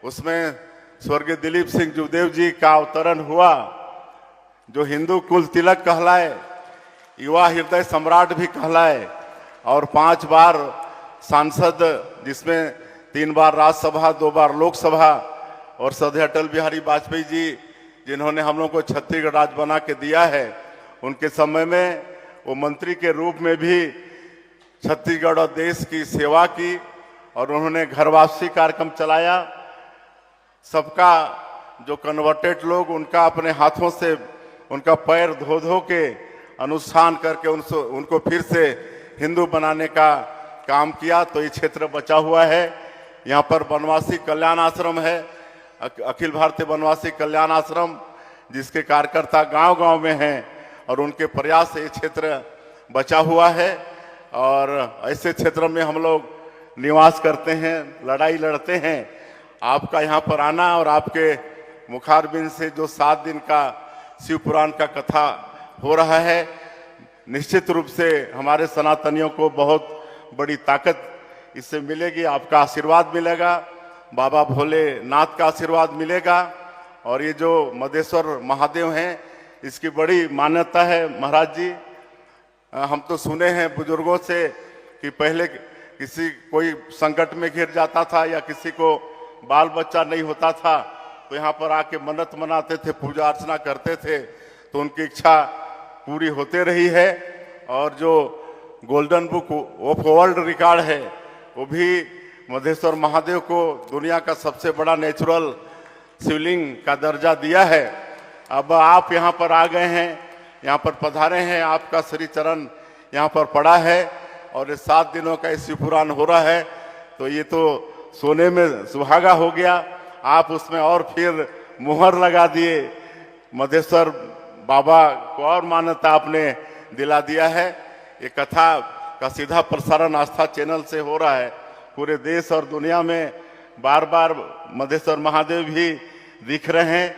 उसमें स्वर्गीय दिलीप सिंह जुदेव जी का अवतरण हुआ, जो हिंदू कुल तिलक कहलाए, युवा हृदय सम्राट भी कहलाए, और 5 बार सांसद, जिसमें 3 बार राज्यसभा, 2 बार लोकसभा, और सदैव अटल बिहारी वाजपेयी जी जिन्होंने हम लोग को छत्तीसगढ़ राज्य बना के दिया है, उनके समय में वो मंत्री के रूप में भी छत्तीसगढ़ और देश की सेवा की, और उन्होंने घर वापसी कार्यक्रम चलाया। सबका जो कन्वर्टेड लोग, उनका अपने हाथों से उनका पैर धो धो के अनुष्ठान करके उनको फिर से हिंदू बनाने का काम किया। तो ये क्षेत्र बचा हुआ है। यहाँ पर वनवासी कल्याण आश्रम है, अखिल भारतीय वनवासी कल्याण आश्रम, जिसके कार्यकर्ता गांव-गांव में हैं, और उनके प्रयास से ये क्षेत्र बचा हुआ है। और ऐसे क्षेत्र में हम लोग निवास करते हैं, लड़ाई लड़ते हैं। आपका यहाँ पर आना और आपके मुखारबिंद से जो 7 दिन का शिव पुराण का कथा हो रहा है, निश्चित रूप से हमारे सनातनियों को बहुत बड़ी ताकत इससे मिलेगी। आपका आशीर्वाद मिलेगा, बाबा भोलेनाथ का आशीर्वाद मिलेगा। और ये जो मधेश्वर महादेव हैं, इसकी बड़ी मान्यता है महाराज जी। हम तो सुने हैं बुजुर्गों से कि पहले किसी कोई संकट में घिर जाता था या किसी को बाल बच्चा नहीं होता था, तो यहाँ पर आके मन्नत मनाते थे, पूजा अर्चना करते थे, तो उनकी इच्छा पूरी होते रही है। और जो golden book of world record है, वो भी मधेश्वर महादेव को दुनिया का सबसे बड़ा नेचुरल शिवलिंग का दर्जा दिया है। अब आप यहाँ पर आ गए हैं, यहाँ पर पधारे हैं, आपका श्री चरण यहाँ पर पड़ा है, और ये 7 दिनों का शिव पुराण हो रहा है, तो ये तो सोने में सुहागा हो गया। आप उसमें और फिर मुहर लगा दिए, मधेश्वर बाबा को और मान्यता आपने दिला दिया है। ये कथा का सीधा प्रसारण आस्था चैनल से हो रहा है, पूरे देश और दुनिया में बार बार मधेश्वर महादेव भी दिख रहे हैं,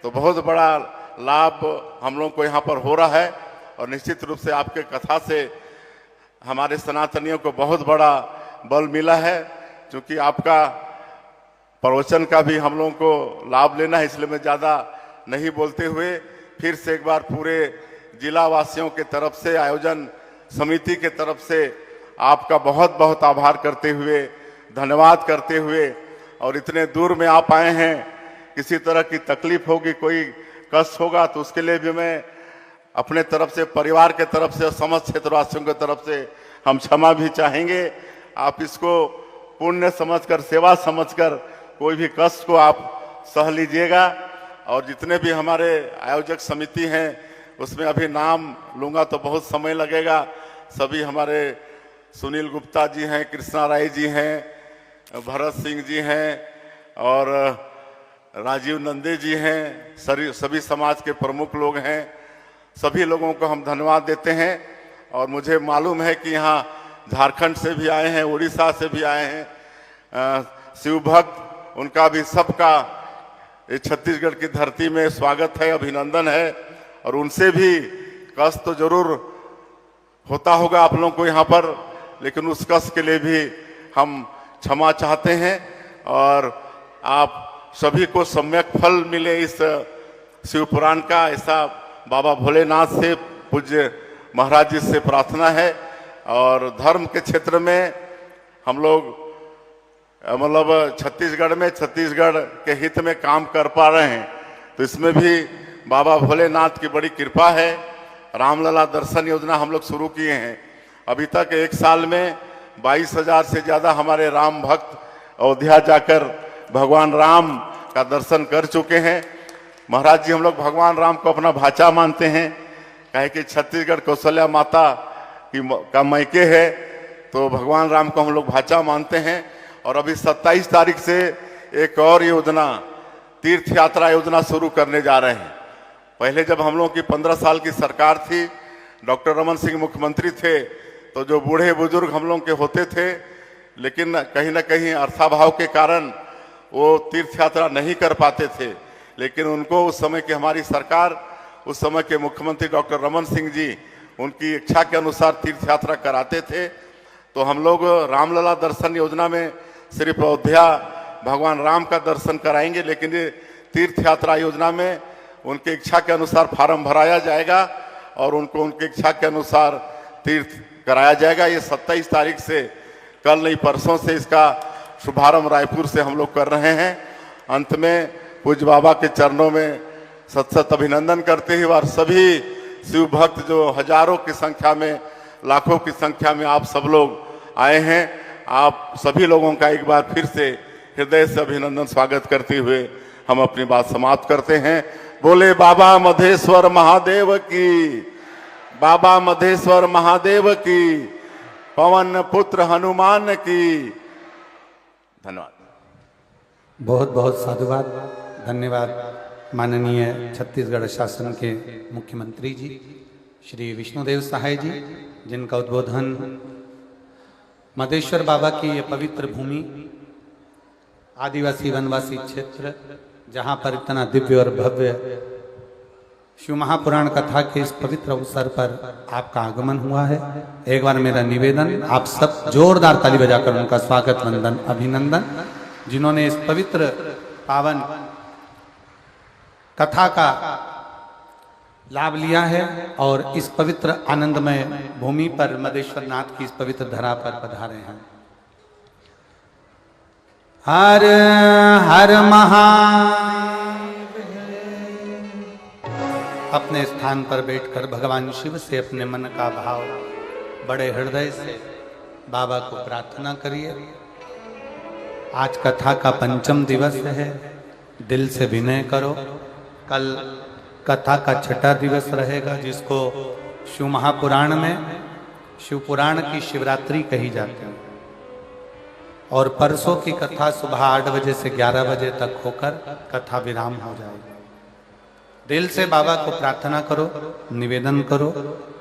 तो बहुत बड़ा लाभ हम लोग को यहाँ पर हो रहा है। और निश्चित रूप से आपके कथा से हमारे सनातनियों को बहुत बड़ा बल मिला है, क्योंकि आपका प्रवचन का भी हम लोगों को लाभ लेना है, इसलिए मैं ज़्यादा नहीं बोलते हुए फिर से एक बार पूरे जिला वासियों के तरफ से, आयोजन समिति के तरफ से आपका बहुत बहुत आभार करते हुए, धन्यवाद करते हुए, और इतने दूर में आप आए हैं, किसी तरह की तकलीफ होगी, कोई कष्ट होगा तो उसके लिए भी मैं अपने तरफ से, परिवार के तरफ से, समस्त क्षेत्रवासियों की तरफ से हम क्षमा भी चाहेंगे। आप इसको पुण्य समझकर, सेवा समझकर कोई भी कष्ट को आप सह लीजिएगा। और जितने भी हमारे आयोजक समिति हैं उसमें अभी नाम लूँगा तो बहुत समय लगेगा। सभी हमारे सुनील गुप्ता जी हैं, कृष्णा राय जी हैं, भरत सिंह जी हैं और राजीव नंदे जी हैं, सभी समाज के प्रमुख लोग हैं। सभी लोगों को हम धन्यवाद देते हैं। और मुझे मालूम है कि यहाँ झारखंड से भी आए हैं, उड़ीसा से भी आए हैं शिव भक्त, उनका भी सबका छत्तीसगढ़ की धरती में स्वागत है, अभिनंदन है। और उनसे भी कष्ट तो जरूर होता होगा आप लोगों को यहाँ पर, लेकिन उस कष्ट के लिए भी हम क्षमा चाहते हैं। और आप सभी को सम्यक फल मिले इस शिव पुराण का, ऐसा बाबा भोलेनाथ से, पूज्य महाराज जी से प्रार्थना है। और धर्म के क्षेत्र में हम लोग मतलब छत्तीसगढ़ के हित में काम कर पा रहे हैं, तो इसमें भी बाबा भोलेनाथ की बड़ी कृपा है। रामलला दर्शन योजना हम लोग शुरू किए हैं। अभी तक एक साल में 22,000 से ज़्यादा हमारे राम भक्त अयोध्या जाकर भगवान राम का दर्शन कर चुके हैं। महाराज जी हम लोग भगवान राम को अपना भाचा मानते हैं, कहे कि छत्तीसगढ़ कौशल्या माता का मैके है, तो भगवान राम को हम लोग भाचा मानते हैं। और अभी 27 तारीख से एक और योजना, तीर्थ यात्रा योजना शुरू करने जा रहे हैं। पहले जब हम लोगों की 15 साल की सरकार थी, डॉक्टर रमन सिंह मुख्यमंत्री थे, तो जो बूढ़े बुजुर्ग हम लोग के होते थे, लेकिन कहीं ना कहीं अर्थाभाव के कारण वो तीर्थ यात्रा नहीं कर पाते थे, लेकिन उनको उस समय की हमारी सरकार, उस समय के मुख्यमंत्री डॉक्टर रमन सिंह जी उनकी इच्छा के अनुसार तीर्थ यात्रा कराते थे। तो हम लोग रामलला दर्शन योजना में सिर्फ अयोध्या भगवान राम का दर्शन कराएंगे, लेकिन ये तीर्थ यात्रा योजना में उनकी इच्छा के अनुसार फार्म भराया जाएगा और उनको उनकी इच्छा के अनुसार तीर्थ कराया जाएगा। ये 27 तारीख से, कल नहीं परसों से इसका शुभारंभ रायपुर से हम लोग कर रहे हैं। अंत में पूज्य बाबा के चरणों में सत सत अभिनंदन करते हुए और सभी शिव भक्त जो हजारों की संख्या में, लाखों की संख्या में आप सब लोग आए हैं, आप सभी लोगों का एक बार फिर से हृदय से अभिनंदन स्वागत करते हुए हम अपनी बात समाप्त करते हैं। बोले बाबा मधेश्वर महादेव की, बाबा मधेश्वर महादेव की, पवन पुत्र हनुमान की। धन्यवाद। बहुत बहुत साधुवाद, धन्यवाद माननीय छत्तीसगढ़ शासन के मुख्यमंत्री जी श्री विष्णुदेव सहाय जी, जिनका उद्बोधन मधेश्वर बाबा की ये पवित्र भूमि, आदिवासी वनवासी क्षेत्र, जहाँ पर इतना दिव्य और भव्य शिव महापुराण कथा के इस पवित्र अवसर पर आपका आगमन हुआ है। एक बार मेरा निवेदन, आप सब जोरदार ताली बजाकर उनका स्वागत, वंदन, अभिनंदन, जिन्होंने इस पवित्र पावन कथा का लाभ लिया है और इस पवित्र आनंदमय भूमि पर, मधेश्वर नाथ की इस पवित्र धरा पर पधारे हैं। हर हर महादेव। अपने स्थान पर बैठकर भगवान शिव से अपने मन का भाव बड़े हृदय से बाबा को प्रार्थना करिए। आज कथा का पंचम दिवस है, दिल से विनय करो। कल कथा का छठा दिवस रहेगा, जिसको शिव महापुराण में शिव पुराण की शिवरात्रि कही जाती है। और परसों की कथा सुबह 8 बजे से 11 बजे तक होकर कथा विराम हो जाएगी। दिल से बाबा को प्रार्थना करो, निवेदन करो,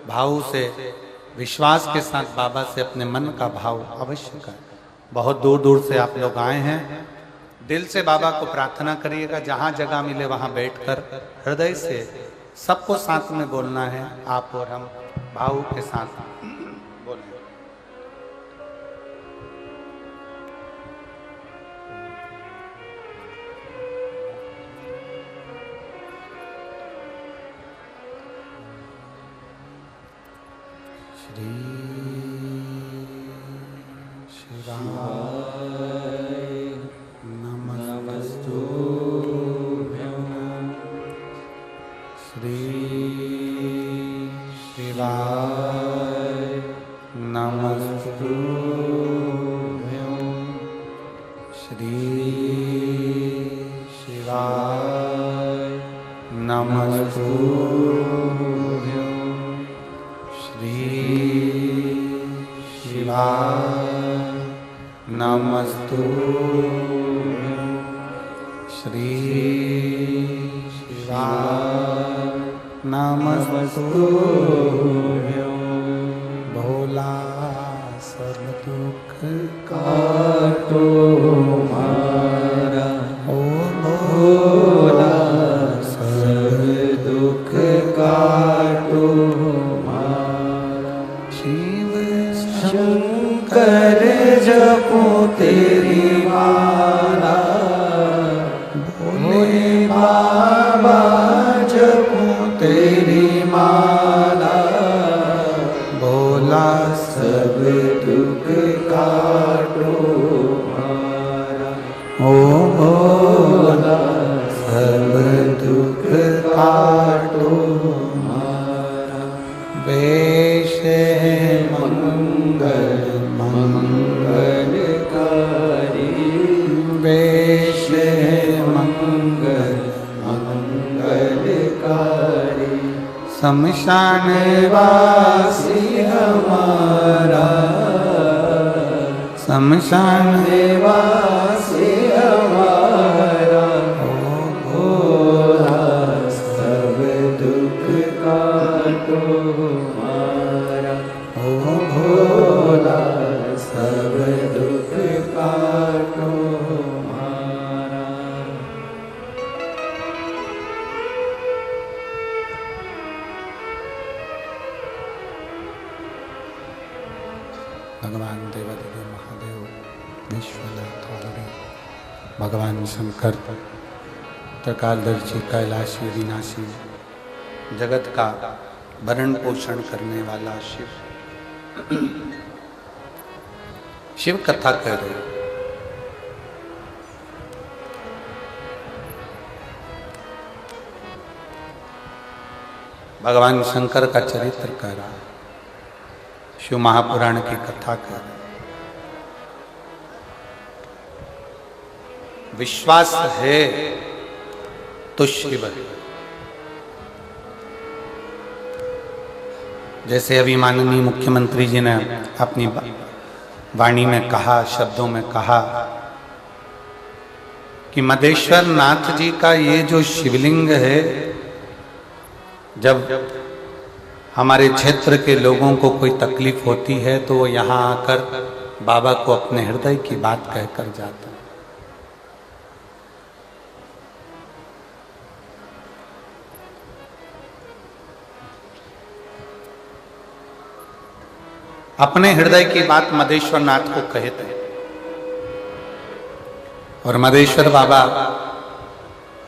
भाव से, विश्वास के साथ बाबा से अपने मन का भाव अवश्य करें। बहुत दूर दूर से आप लोग आए हैं, दिल से बाबा को प्रार्थना करिएगा। जहाँ जगह मिले वहाँ बैठकर हृदय से सबको साथ में बोलना है, आप और हम भाव के साथ बोलें। श्री शिवाय नमस्तुभ्यं श्री शिवाय नमस्तुभ्यं श्री शिवाय नमस्तुभ्यं श्री शिवाय नमस्तुभ्यं श्री शिवाय नमस्तुभ्यं भोला सब दुख काटो हमारा ओ भोला सब दुख काटो हमारा शिव शंकर जपो तेरी माला भोले बाबा जपो तेरी माला भोला सब दुख काटो हमारा ओ भोला सब दुख काटो हमारा वेश मंगल मंगलकारी वेश मंगल मंगलकारी शमशान वासी हमारा शमशान वासी हमारा ओ भोला सब दुख काटो हमारा ओ भोला सब दुख काटो हमारा। भगवान देवादिदेव महादेव विश्वनाथ भगवान शंकर त्रिकालदर्शी कैलाशी विनाशी जगत का भरण पोषण करने वाला शिव शिव कथा कह रहे हो। भगवान शंकर का चरित्र कह रहा है, शिव महापुराण की कथा कह रहे। विश्वास है तो शिव है। जैसे अभी माननीय मुख्यमंत्री जी ने अपनी वाणी में कहा, शब्दों में कहा कि मदेश्वर नाथ जी का ये जो शिवलिंग है, जब हमारे क्षेत्र के लोगों को कोई तकलीफ होती है तो वो यहाँ आकर बाबा को अपने हृदय की बात कहकर जाते हैं। अपने हृदय की बात मदेश्वर नाथ को कहते हैं और मदेश्वर बाबा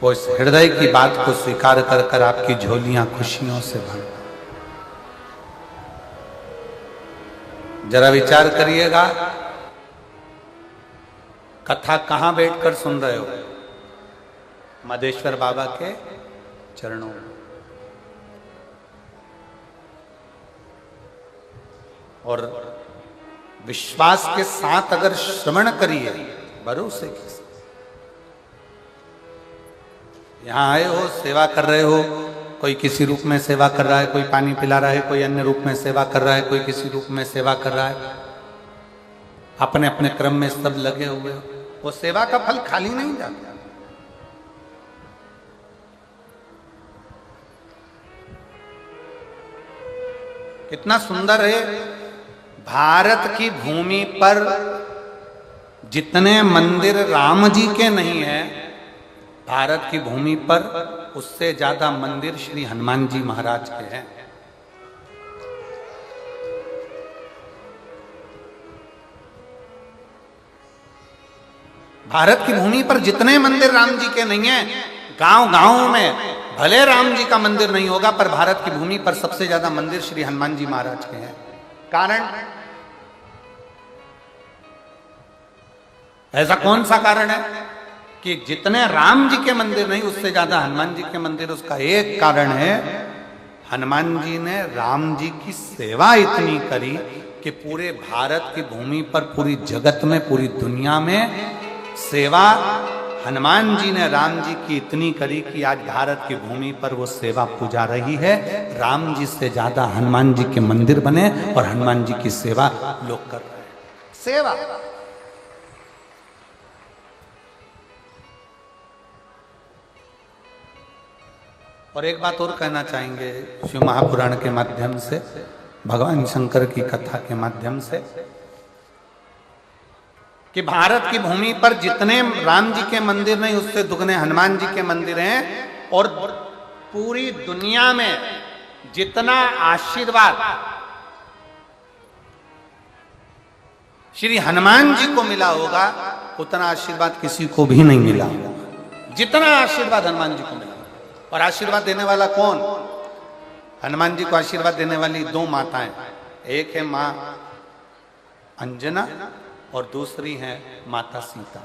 वो इस हृदय की बात को स्वीकार कर कर आपकी झोलियां खुशियों से भर। जरा विचार करिएगा, कथा कहां बैठकर सुन रहे हो? मदेश्वर बाबा के चरणों में। और विश्वास के साथ अगर श्रवण करिए, भरोसे के साथ। यहां आए हो, सेवा कर रहे हो, कोई किसी रूप में सेवा कर रहा है, कोई पानी पिला रहा है, कोई अन्य रूप में सेवा कर रहा है, कोई किसी रूप में सेवा कर रहा है, अपने अपने क्रम में सब लगे हुए हो। वो सेवा का फल खाली नहीं जाता। कितना सुंदर है, भारत की भूमि पर जितने मंदिर राम जी के नहीं है, भारत की भूमि पर उससे ज्यादा मंदिर श्री हनुमान जी महाराज के हैं। भारत की भूमि पर जितने मंदिर राम जी के नहीं है, गांव गांव में भले राम जी का मंदिर नहीं होगा, पर भारत की भूमि पर सबसे ज्यादा मंदिर श्री हनुमान जी महाराज के हैं। कारण ऐसा कौन सा कारण है कि जितने राम जी के मंदिर नहीं उससे ज्यादा हनुमान जी के मंदिर? उसका एक कारण है, हनुमान जी ने राम जी की सेवा इतनी करी कि पूरे भारत की भूमि पर, पूरी जगत में, पूरी दुनिया में सेवा हनुमान जी ने राम जी की इतनी करी कि आज भारत की भूमि पर वो सेवा पूजा रही है। राम जी से ज्यादा हनुमान जी के मंदिर बने और हनुमान जी की सेवा लोग कर रहे हैं। सेवा और एक बात और कहना चाहेंगे शिव महापुराण के माध्यम से, भगवान शंकर की कथा के माध्यम से, कि भारत की भूमि पर जितने राम जी के मंदिर नहीं उससे दुगने हनुमान जी के मंदिर हैं। और पूरी दुनिया में जितना आशीर्वाद श्री हनुमान जी को मिला होगा उतना आशीर्वाद किसी को भी नहीं मिला होगा, जितना आशीर्वाद हनुमान जी को मिला। और आशीर्वाद देने वाला कौन? हनुमान जी को आशीर्वाद देने वाली दो माताएं, एक है मां अंजना और दूसरी है माता सीता।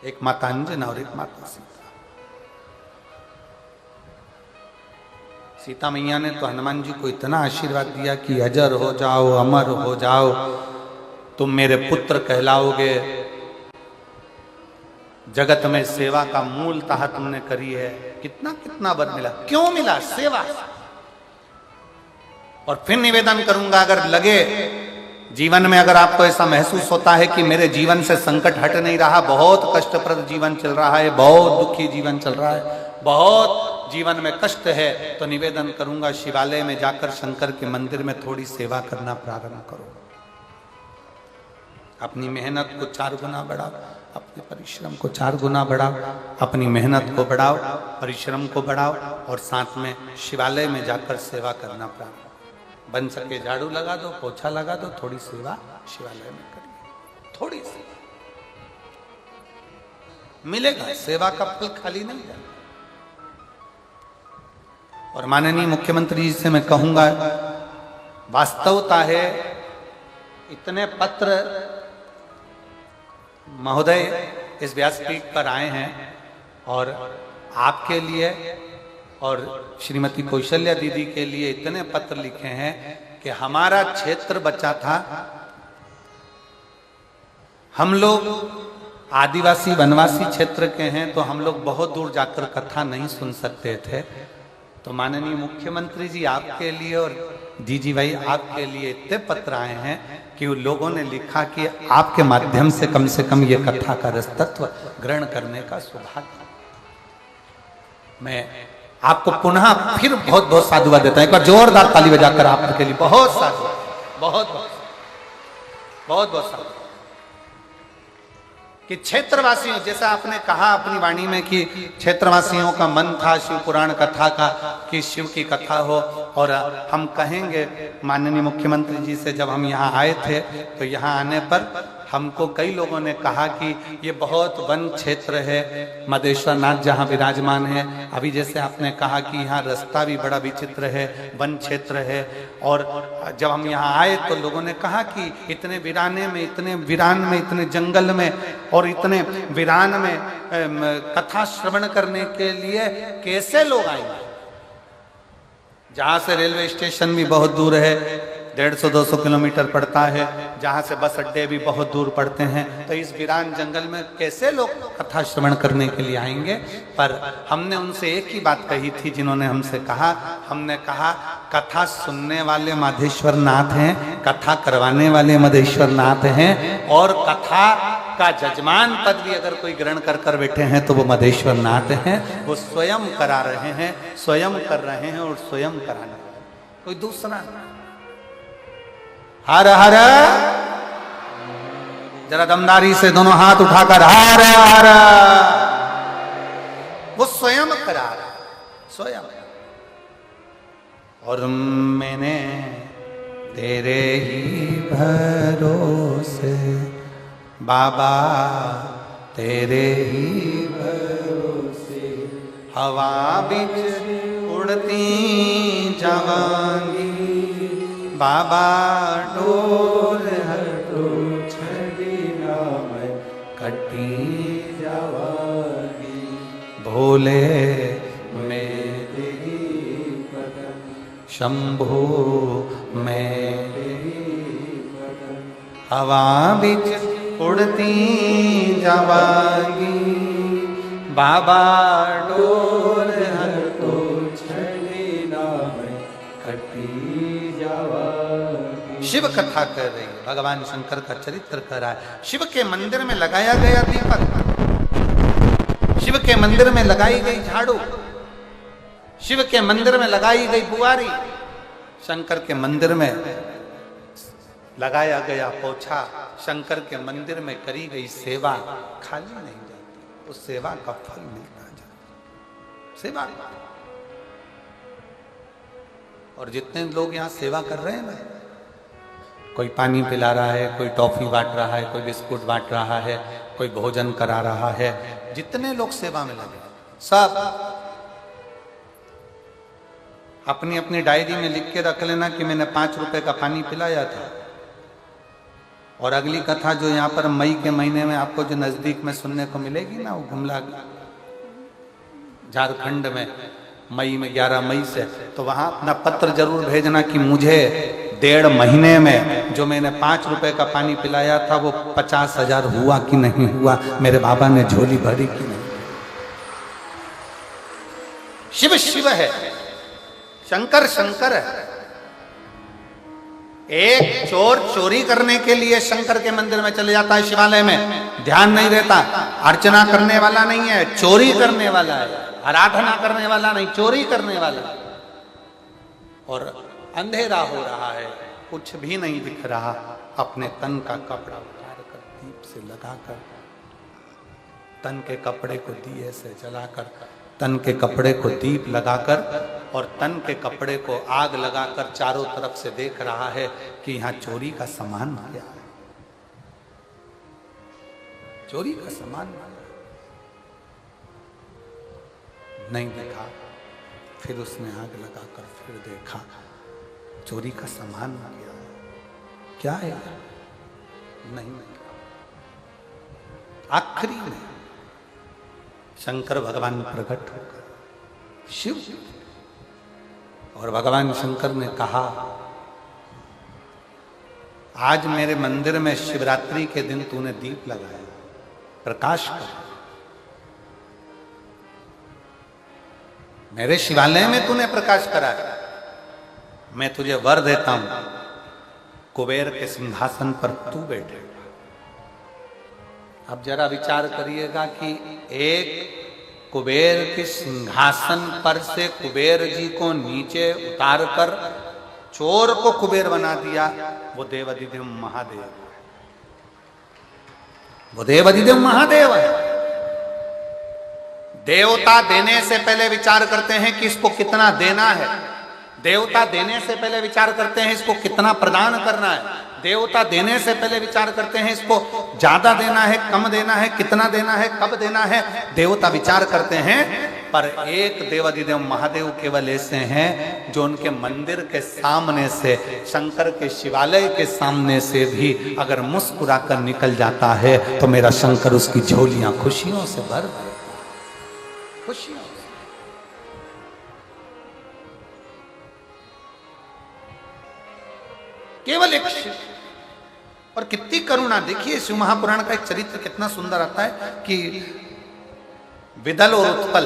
एक माता अंजना और एक माता सीता। सीता मैया ने तो हनुमान जी को इतना आशीर्वाद दिया कि अजर हो जाओ, अमर हो जाओ, तुम मेरे पुत्र कहलाओगे, जगत में सेवा का मूल तह तुमने करी है। कितना कितना वर मिला, क्यों मिला? सेवा। और फिर निवेदन करूंगा, अगर लगे जीवन में, अगर आपको ऐसा महसूस होता है कि मेरे जीवन से संकट हट नहीं रहा, बहुत कष्टप्रद जीवन चल रहा है, बहुत दुखी जीवन चल रहा है, बहुत जीवन में कष्ट है, तो निवेदन करूंगा शिवालय में जाकर शंकर के मंदिर में थोड़ी सेवा करना प्रारंभ करो। अपनी मेहनत को 4 गुना बढ़ाओ, अपने परिश्रम को 4 गुना बढ़ाओ, अपनी मेहनत को बढ़ाओ, परिश्रम को बढ़ाओ और साथ में शिवालय में जाकर सेवा करना प्रारंभ। बन सके झाड़ू लगा दो, पोछा लगा दो, थोड़ी सेवा शिवालय में करिए, थोड़ी सी मिलेगा। सेवा का फल खाली नहीं जाएगा। और माननीय मुख्यमंत्री जी से मैं कहूंगा, वास्तवता है इतने पत्र महोदय इस व्यासपीठ पर आए हैं और आपके लिए और श्रीमती कौशल्या दीदी के लिए इतने पत्र लिखे हैं कि हमारा क्षेत्र बचा था। हम लोग आदिवासी वनवासी क्षेत्र के हैं तो हम लोग बहुत दूर जाकर कथा नहीं सुन सकते थे। तो माननीय मुख्यमंत्री जी आपके लिए और दीजी भाई आपके लिए इतने पत्र आए हैं कि उन लोगों ने लिखा कि आपके माध्यम से कम ये कथा का रसतत्व ग्रहण करने का सौभाग्य। मैं आपको पुनः फिर बहुत बहुत साधुवाद देता हूं। एक बार जोरदार ताली बजाकर आपके लिए बहुत साधुवाद, बहुत बहुत बहुत बहुत साधुवाद कि क्षेत्रवासियों, जैसा आपने कहा अपनी वाणी में कि क्षेत्रवासियों का मन था शिव पुराण कथा का कि शिव की कथा हो। और हम कहेंगे माननीय मुख्यमंत्री जी से, जब हम यहाँ आए थे तो यहाँ आने पर हमको कई लोगों ने कहा कि ये बहुत वन क्षेत्र है, मदेश्वर नाथ जहाँ विराजमान है। अभी जैसे आपने कहा कि यहाँ रास्ता भी बड़ा विचित्र है, वन क्षेत्र है। और जब हम यहाँ आए तो लोगों ने कहा कि इतने वीराने में, इतने वीरान में, इतने जंगल में और इतने वीरान में कथा श्रवण करने के लिए कैसे लोग आएंगे? जहाँ से रेलवे स्टेशन भी बहुत दूर है, 150-200 किलोमीटर पड़ता है, जहाँ से बस अड्डे भी बहुत दूर पड़ते हैं, तो इस वीरान जंगल में कैसे लोग कथा श्रवण करने के लिए आएंगे? पर हमने उनसे एक ही बात कही थी, जिन्होंने हमसे कहा, हमने कहा कथा सुनने वाले माधेश्वर नाथ हैं, कथा करवाने वाले माधेश्वर नाथ हैं, और कथा का जजमान पद भी अगर कोई ग्रहण कर कर बैठे हैं तो वो माधेश्वर नाथ हैं। वो स्वयं करा रहे हैं, स्वयं कर रहे हैं और स्वयं कराना, कोई दूसरा नहीं। हर हर, जरा दमदारी से दोनों हाथ उठाकर हर हर, वो स्वयं करा रहा, स्वयं। और मैंने तेरे ही भरोसे बाबा, तेरे ही भरोसे हवा बिच उड़ उड़ती जावांगी, बाबा डोर हटो छड़ी नाम कटी जावांगी, भोले मेरे शंभो मेरे हवा बिच उड़ती जावांगी, बाबा डोर हटो छड़ी नाम कटी जावांगी। शिव कथा कर रही है, भगवान शंकर का चरित्र कर रहा है। शिव के मंदिर में लगाया गया दीपक, शिव के मंदिर में लगाई गई झाड़ू, शिव के मंदिर में लगाई गई बुआरी, शंकर के मंदिर में लगाया गया पोछा, शंकर के मंदिर में करी गई सेवा खाली नहीं जाती, उस सेवा का फल मिलता जाता। सेवा, और जितने लोग यहाँ सेवा कर रहे हैं ना, कोई पानी पिला रहा है, कोई टॉफी बांट रहा है, कोई बिस्कुट बांट रहा है, कोई भोजन करा रहा है, जितने लोग सेवा में लगे सब अपनी अपनी डायरी में लिख के रख लेना कि मैंने 5 रुपए का पानी पिलाया था। और अगली कथा जो यहाँ पर मई के महीने में आपको जो नजदीक में सुनने को मिलेगी ना, वो गुमला झारखंड में मई में 11 मई से, तो वहां अपना पत्र जरूर भेजना कि मुझे 1.5 महीने में जो मैंने 5 रुपए का पानी पिलाया था वो 50,000 हुआ कि नहीं हुआ, मेरे बाबा ने झोली भरी कि नहीं। शिव शिव है, शंकर शंकर है। एक चोर चोरी करने के लिए शंकर के मंदिर में चले जाता है, शिवालय में ध्यान नहीं रहता, अर्चना करने वाला नहीं है, चोरी करने वाला है, आराधना करने वाला नहीं, चोरी करने वाला। और अंधेरा हो रहा है, कुछ भी नहीं दिख रहा, अपने तन का कपड़ा उतार कर दीप से लगाकर, तन के कपड़े को दिए से जलाकर, तन के कपड़े को दीप लगाकर और तन के कपड़े को आग लगाकर चारों तरफ से देख रहा है कि यहाँ चोरी का सामान क्या है, चोरी का सामान नहीं दिखा। फिर उसने आग लगाकर फिर देखा, चोरी का सामान क्या है, नहीं निकला। आखिरी में शंकर भगवान प्रकट होकर शिव, और भगवान शंकर ने कहा आज मेरे मंदिर में शिवरात्रि के दिन तूने दीप लगाया, प्रकाश कर, मेरे शिवालय में तूने प्रकाश करा, मैं तुझे वर देता हूं, कुबेर के सिंहासन पर तू बैठेगा। अब जरा विचार करिएगा कि एक कुबेर के सिंहासन पर से कुबेर जी को नीचे उतार कर चोर को कुबेर बना दिया, वो देवाधिदेव महादेव, वो देवाधिदेव महादेव है। देवता देने से पहले विचार करते हैं कि इसको कितना देना है, देवता देने से पहले विचार करते हैं इसको कितना प्रदान करना है, देवता देने से पहले विचार करते हैं इसको ज्यादा देना है, कम देना है, कितना देना है, कब देना है, देवता विचार करते हैं। पर एक देवाधिदेव महादेव केवल ऐसे हैं जो उनके मंदिर के सामने से, शंकर के शिवालय के सामने से भी अगर मुस्कुरा कर निकल जाता है तो मेरा शंकर उसकी झोलियां खुशियों से भर देता, खुशियों। केवल एक शिव, और कितनी करुणा। देखिए शिव महापुराण का एक चरित्र कितना सुंदर आता है कि विदल और उत्पल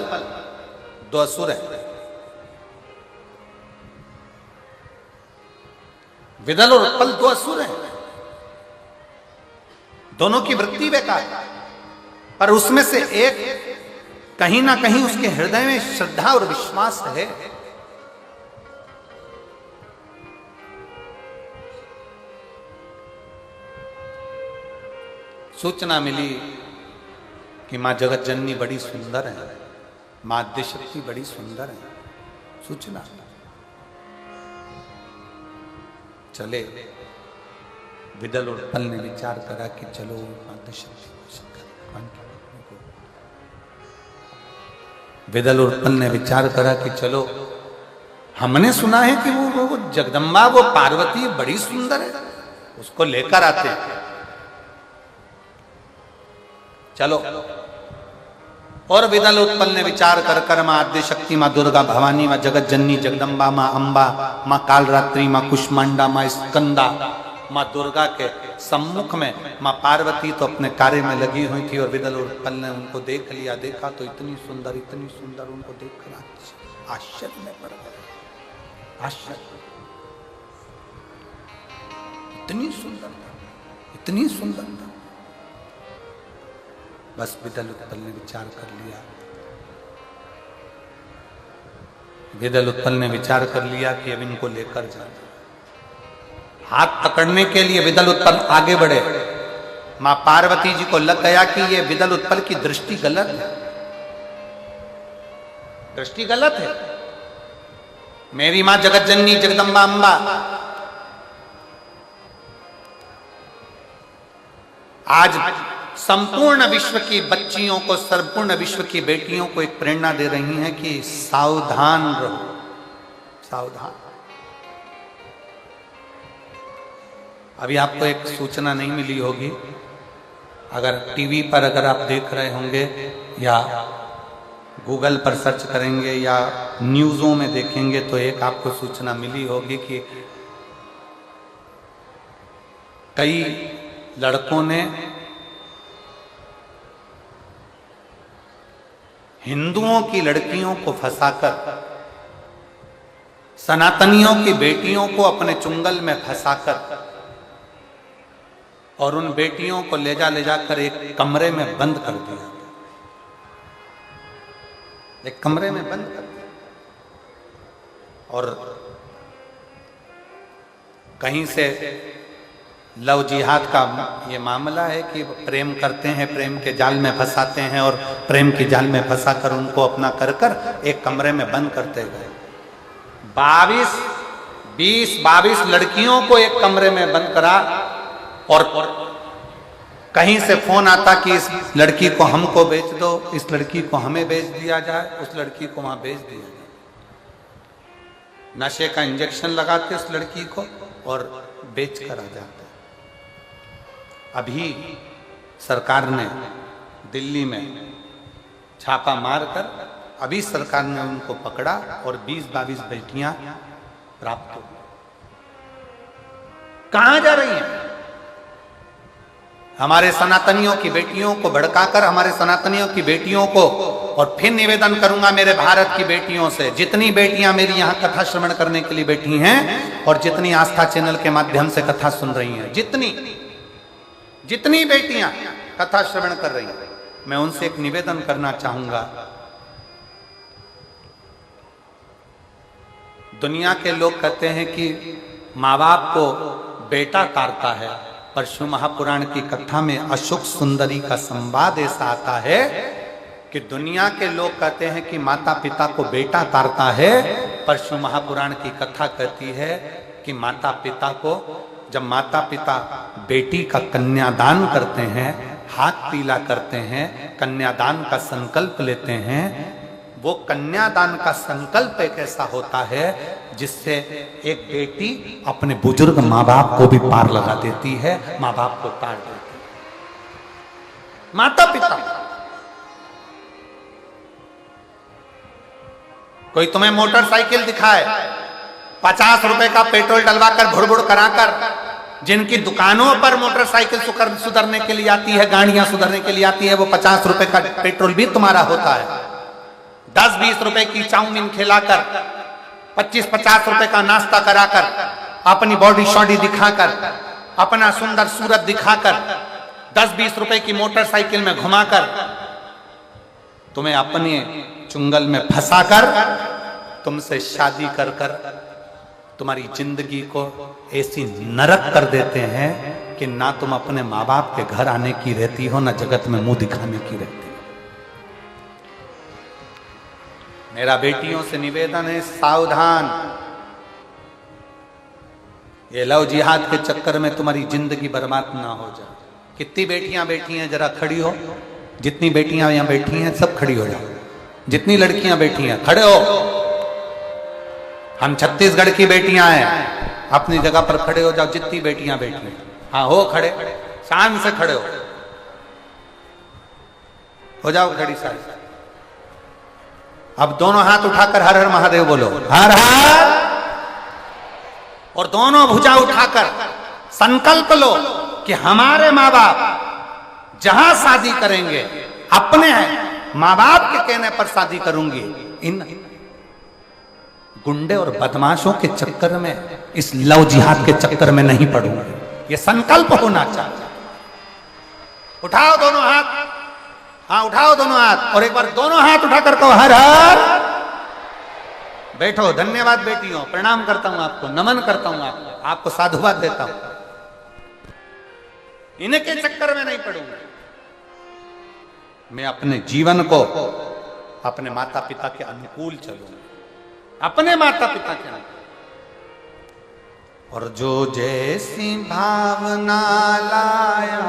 2 असुर है। विदल और उत्पल 2 असुर हैं, दोनों की वृत्ति बेकार, पर उसमें से एक कहीं ना कहीं उसके हृदय में श्रद्धा और विश्वास है। सूचना मिली कि मां जगत जननी बड़ी सुंदर है, मां आद्यशक्ति बड़ी सुंदर है। सूचना चले, विदल और उत्पल ने विचार करा कि चलो आद्यशक्ति विदल और उत्पल ने विचार करा कि चलो हमने सुना है कि वो जगदम्बा, वो पार्वती बड़ी सुंदर है, उसको लेकर आते हैं। चलो, और विदल उत्पल ने विचार कर कर मां आद्य शक्ति, मां दुर्गा भवानी, मां जगत जननी जगदम्बा, मां अंबा, मां कालरात्रि, मां कुष्मांडा, मां स्कंदा, मां दुर्गा के सम्मुख में मां पार्वती तो अपने कार्य में लगी हुई थी और विदल उत्पल ने उनको देख लिया। देखा तो इतनी सुंदर उनको देखकर आश्चर्य में पड़ गए। आश्चर्य, इतनी सुंदरता। बस विदल उत्पल ने विचार कर लिया। विदल उत्पल ने विचार कर लिया कि अब इनको लेकर जाना। हाथ पकड़ने के लिए विदल उत्पल आगे बढ़े। मां पार्वती जी को लग गया कि ये विदल उत्पल की दृष्टि गलत है, दृष्टि गलत है। मेरी मां जगत जननी जगदम्बा अंबा आज संपूर्ण विश्व की बच्चियों को, संपूर्ण विश्व की बेटियों को एक प्रेरणा दे रही हैं कि सावधान रहो, सावधान। अभी आपको एक सूचना नहीं मिली होगी, अगर टीवी पर अगर आप देख रहे होंगे या गूगल पर सर्च करेंगे या न्यूज़ों में देखेंगे तो एक आपको सूचना मिली होगी कि कई लड़कों ने हिंदुओं की लड़कियों को फंसाकर, सनातनियों की बेटियों को अपने चुंगल में फंसाकर और उन बेटियों को ले जाकर एक कमरे में बंद कर दिया। एक कमरे में बंद कर दिया और कहीं से लव जिहाद का ये मामला है कि प्रेम करते हैं, प्रेम के जाल में फंसाते हैं और प्रेम के जाल में फंसाकर उनको अपना कर एक कमरे में बंद करते गए। 22 लड़कियों को एक कमरे में बंद करा और कहीं से फोन आता कि इस लड़की को हमको बेच दो, इस लड़की को हमें बेच दिया जाए, उस लड़की को वहां बेच दिया जाए। नशे का इंजेक्शन लगाते उस लड़की को और बेच कर आ जाते। अभी सरकार ने दिल्ली में छापा मारकर अभी सरकार ने उनको पकड़ा और 20-22 बेटियां प्राप्त हो। कहां जा रही हैं? हमारे सनातनियों की बेटियों को भड़काकर, हमारे सनातनियों की बेटियों को, और फिर निवेदन करूंगा मेरे भारत की बेटियों से, जितनी बेटियां मेरी यहां कथा श्रवण करने के लिए बैठी हैं और जितनी आस्था चैनल के माध्यम से कथा सुन रही हैं, जितनी बेटियां कथा श्रवण कर रही हैं, मैं उनसे एक निवेदन करना चाहूंगा। दुनिया के लोग कहते हैं कि माँ बाप को बेटा तारता है, पर शिव महापुराण की कथा में अशोक सुंदरी का संवाद ऐसा आता है कि दुनिया के लोग कहते हैं कि माता पिता को बेटा तारता है, पर शिव महापुराण की कथा कहती है कि माता पिता को, जब माता पिता बेटी का कन्यादान करते हैं, हाथ पीला करते हैं, कन्यादान का संकल्प लेते हैं, वो कन्यादान का संकल्प एक ऐसा होता है जिससे एक बेटी अपने बुजुर्ग माँ बाप को भी पार लगा देती है, माँ बाप को तार देती है। माता पिता, कोई तुम्हें मोटरसाइकिल दिखाए, 50 रुपए का पेट्रोल डलवाकर भुड़भुड़ कराकर, जिनकी दुकानों पर मोटरसाइकिल सुधरने के लिए आती है, गाड़ियां सुधरने के लिए आती है, वो 50 रुपए का पेट्रोल भी तुम्हारा होता है। 10-20 रुपए की चाउमीन खिलाकर, 25-50 रुपए का नाश्ता कराकर, अपनी बॉडी शॉडी दिखाकर, अपना सुंदर सूरत दिखाकर, 10-20 रुपए की मोटरसाइकिल में घुमाकर, तुम्हें अपने चुंगल में फंसाकर, तुमसे शादी कर तुम्हारी जिंदगी को ऐसी नरक कर देते हैं कि ना तुम अपने माँ बाप के घर आने की रहती हो, ना जगत में मुंह दिखाने की रहती हो। मेरा बेटियों से निवेदन है, सावधान। ये लव जिहाद के चक्कर में तुम्हारी जिंदगी बर्बाद ना हो जाए। कितनी बेटियां बैठी हैं, जरा खड़ी हो। जितनी बेटियां यहां बैठी हैं सब खड़ी हो जाओ। जितनी लड़कियां बैठी हैं खड़े हो, हम छत्तीसगढ़ की बेटियां हैं, अपनी जगह पर खड़े हो जाओ, जितनी बेटियां बैठी हैं। हाँ हो खड़े, शान से खड़े हो जाओ खड़ी सारी। अब दोनों हाथ उठाकर हर हर महादेव बोलो, हर हर, और दोनों भुजा उठाकर संकल्प लो कि हमारे माँ बाप जहां शादी करेंगे अपने माँ बाप के कहने पर शादी करूंगी। इन गुंडे और बदमाशों के चक्कर में, इस लव जिहाद के चक्कर में नहीं पड़ूंगी। ये संकल्प होना चाहिए। उठाओ दोनों हाथ, हाँ उठाओ दोनों हाथ, और एक बार दोनों हाथ उठाकर कहो हर हर। बैठो, धन्यवाद बेटियों, प्रणाम करता हूं आपको, नमन करता हूं आपको साधुवाद देता हूं। इनके चक्कर में नहीं पड़ूंगा। मैं अपने जीवन को अपने माता पिता के अनुकूल चलूंगा, अपने माता पिता के अनुकूल। और जो जैसी भावना लाया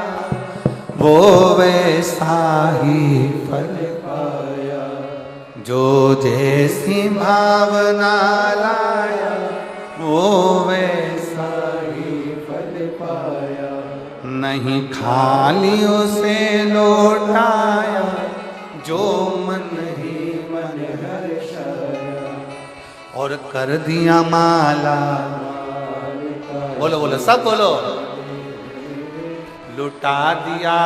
वो वैसा ही फल पाया, जो जैसी भावना लाया वो वैसा ही फल पाया। नहीं खाली उसे लौटाया जो मन ही मन हर्षाया, और कर दिया माला। बोलो बोलो सब बोलो, लुटा दिया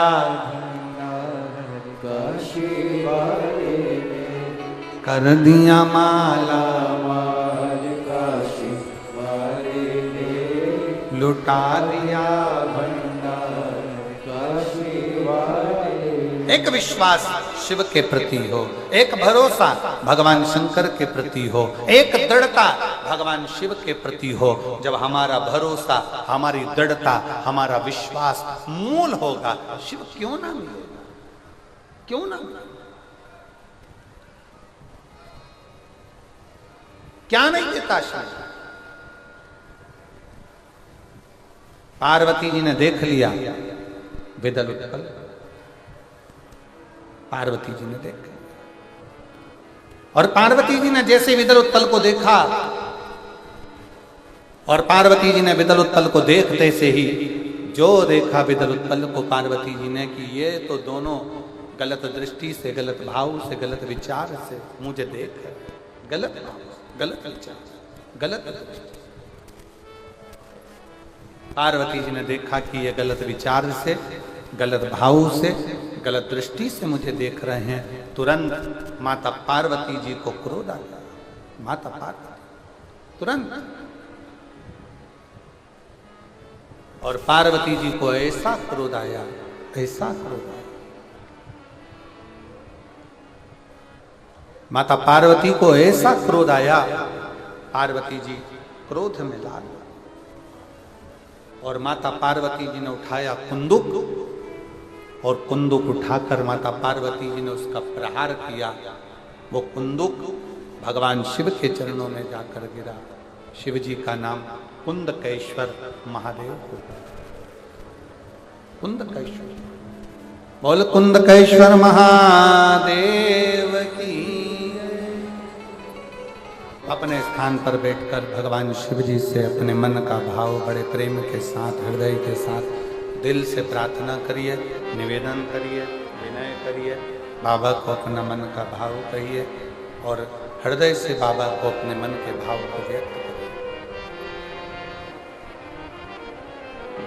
कर दिया माला, लुटा दिया। एक विश्वास शिव के प्रति हो, एक भरोसा भगवान शंकर के प्रति हो, एक दृढ़ता भगवान शिव के प्रति हो। जब हमारा भरोसा, हमारी दृढ़ता, हमारा विश्वास मूल होगा, शिव क्यों ना मिलेगा, क्यों ना मिलेगा? क्या नहीं देता शिव? पार्वती जी ने देख लिया विदल उत्पल, पार्वती जी ने देखा, और पार्वती जी ने जैसे विदल उत्पल को देखा, और पार्वती जी ने विदल उत्पल को देखते से ही जो देखा विदल उत्पल को पार्वती जी ने कि ये तो दोनों गलत दृष्टि से, गलत भाव से, गलत विचार से मुझे देख, गलत भाव, गलत विचार, गलत दृष्टि। पार्वती जी ने देखा कि ये गलत विचार से, गलत भाव से, गलत दृष्टि से मुझे देख रहे हैं। तुरंत माता पार्वती जी को क्रोध आ गया। माता पार्वती तुरंत, और पार्वती जी को ऐसा क्रोध आया, ऐसा क्रोध आया, माता पार्वती को ऐसा क्रोध आया, पार्वती जी क्रोध में लाल, और माता पार्वती जी ने उठाया कुंदुक, और कुंदुक उठाकर माता पार्वती जी ने उसका प्रहार किया। वो कुंदुक भगवान शिव के चरणों में जाकर गिरा। शिव जी का नाम कुंदकेश्वर महादेव को, कुंदकेश्वर, बोल कुंदकेश्वर महादेव की। अपने स्थान पर बैठकर भगवान शिव जी से अपने मन का भाव बड़े प्रेम के साथ, हृदय के साथ, दिल से प्रार्थना करिए, निवेदन करिए, विनय करिए, बाबा को अपना मन का भाव कहिए, और हृदय से बाबा को अपने मन के भाव को व्यक्त करिए।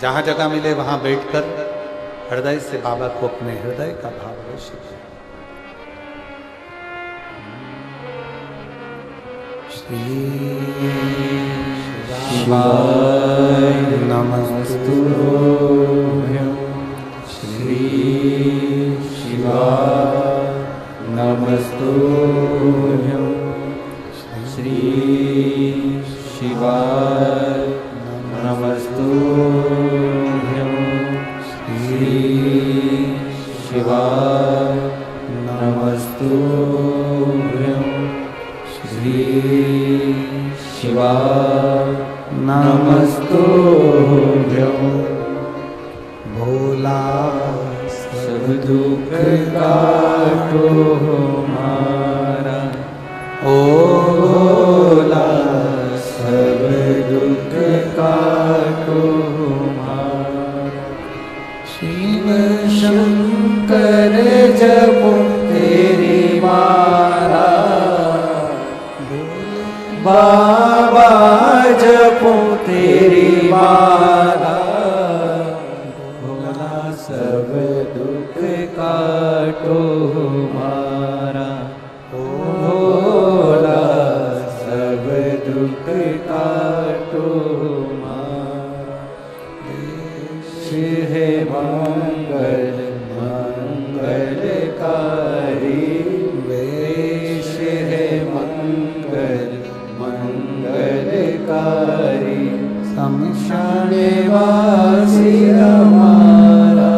जहां जगह मिले वहां बैठकर हृदय से बाबा को अपने हृदय का भाव घोषित करिए। श्री शिवाय नमस्तुभ्यं, श्री शिवाय नमस्तुभ्यं, श्री शिवाय नमस्तुभ्यं, श्री शिवाय नमस्तुभ्यं, श्री शिवाय नमस्तुभ्यं। भोला सब दुख काटो हमारा, ओ भोला कर जपो तेरी माला, बाबा जपो तेरी माला, भोला सब दुख काटो हमारा, भोला सब दुख काटो हमारा। देश है मंगल मंगलकारी, वेश है मंगल मंगलकारी, शमशान वासी हमारा,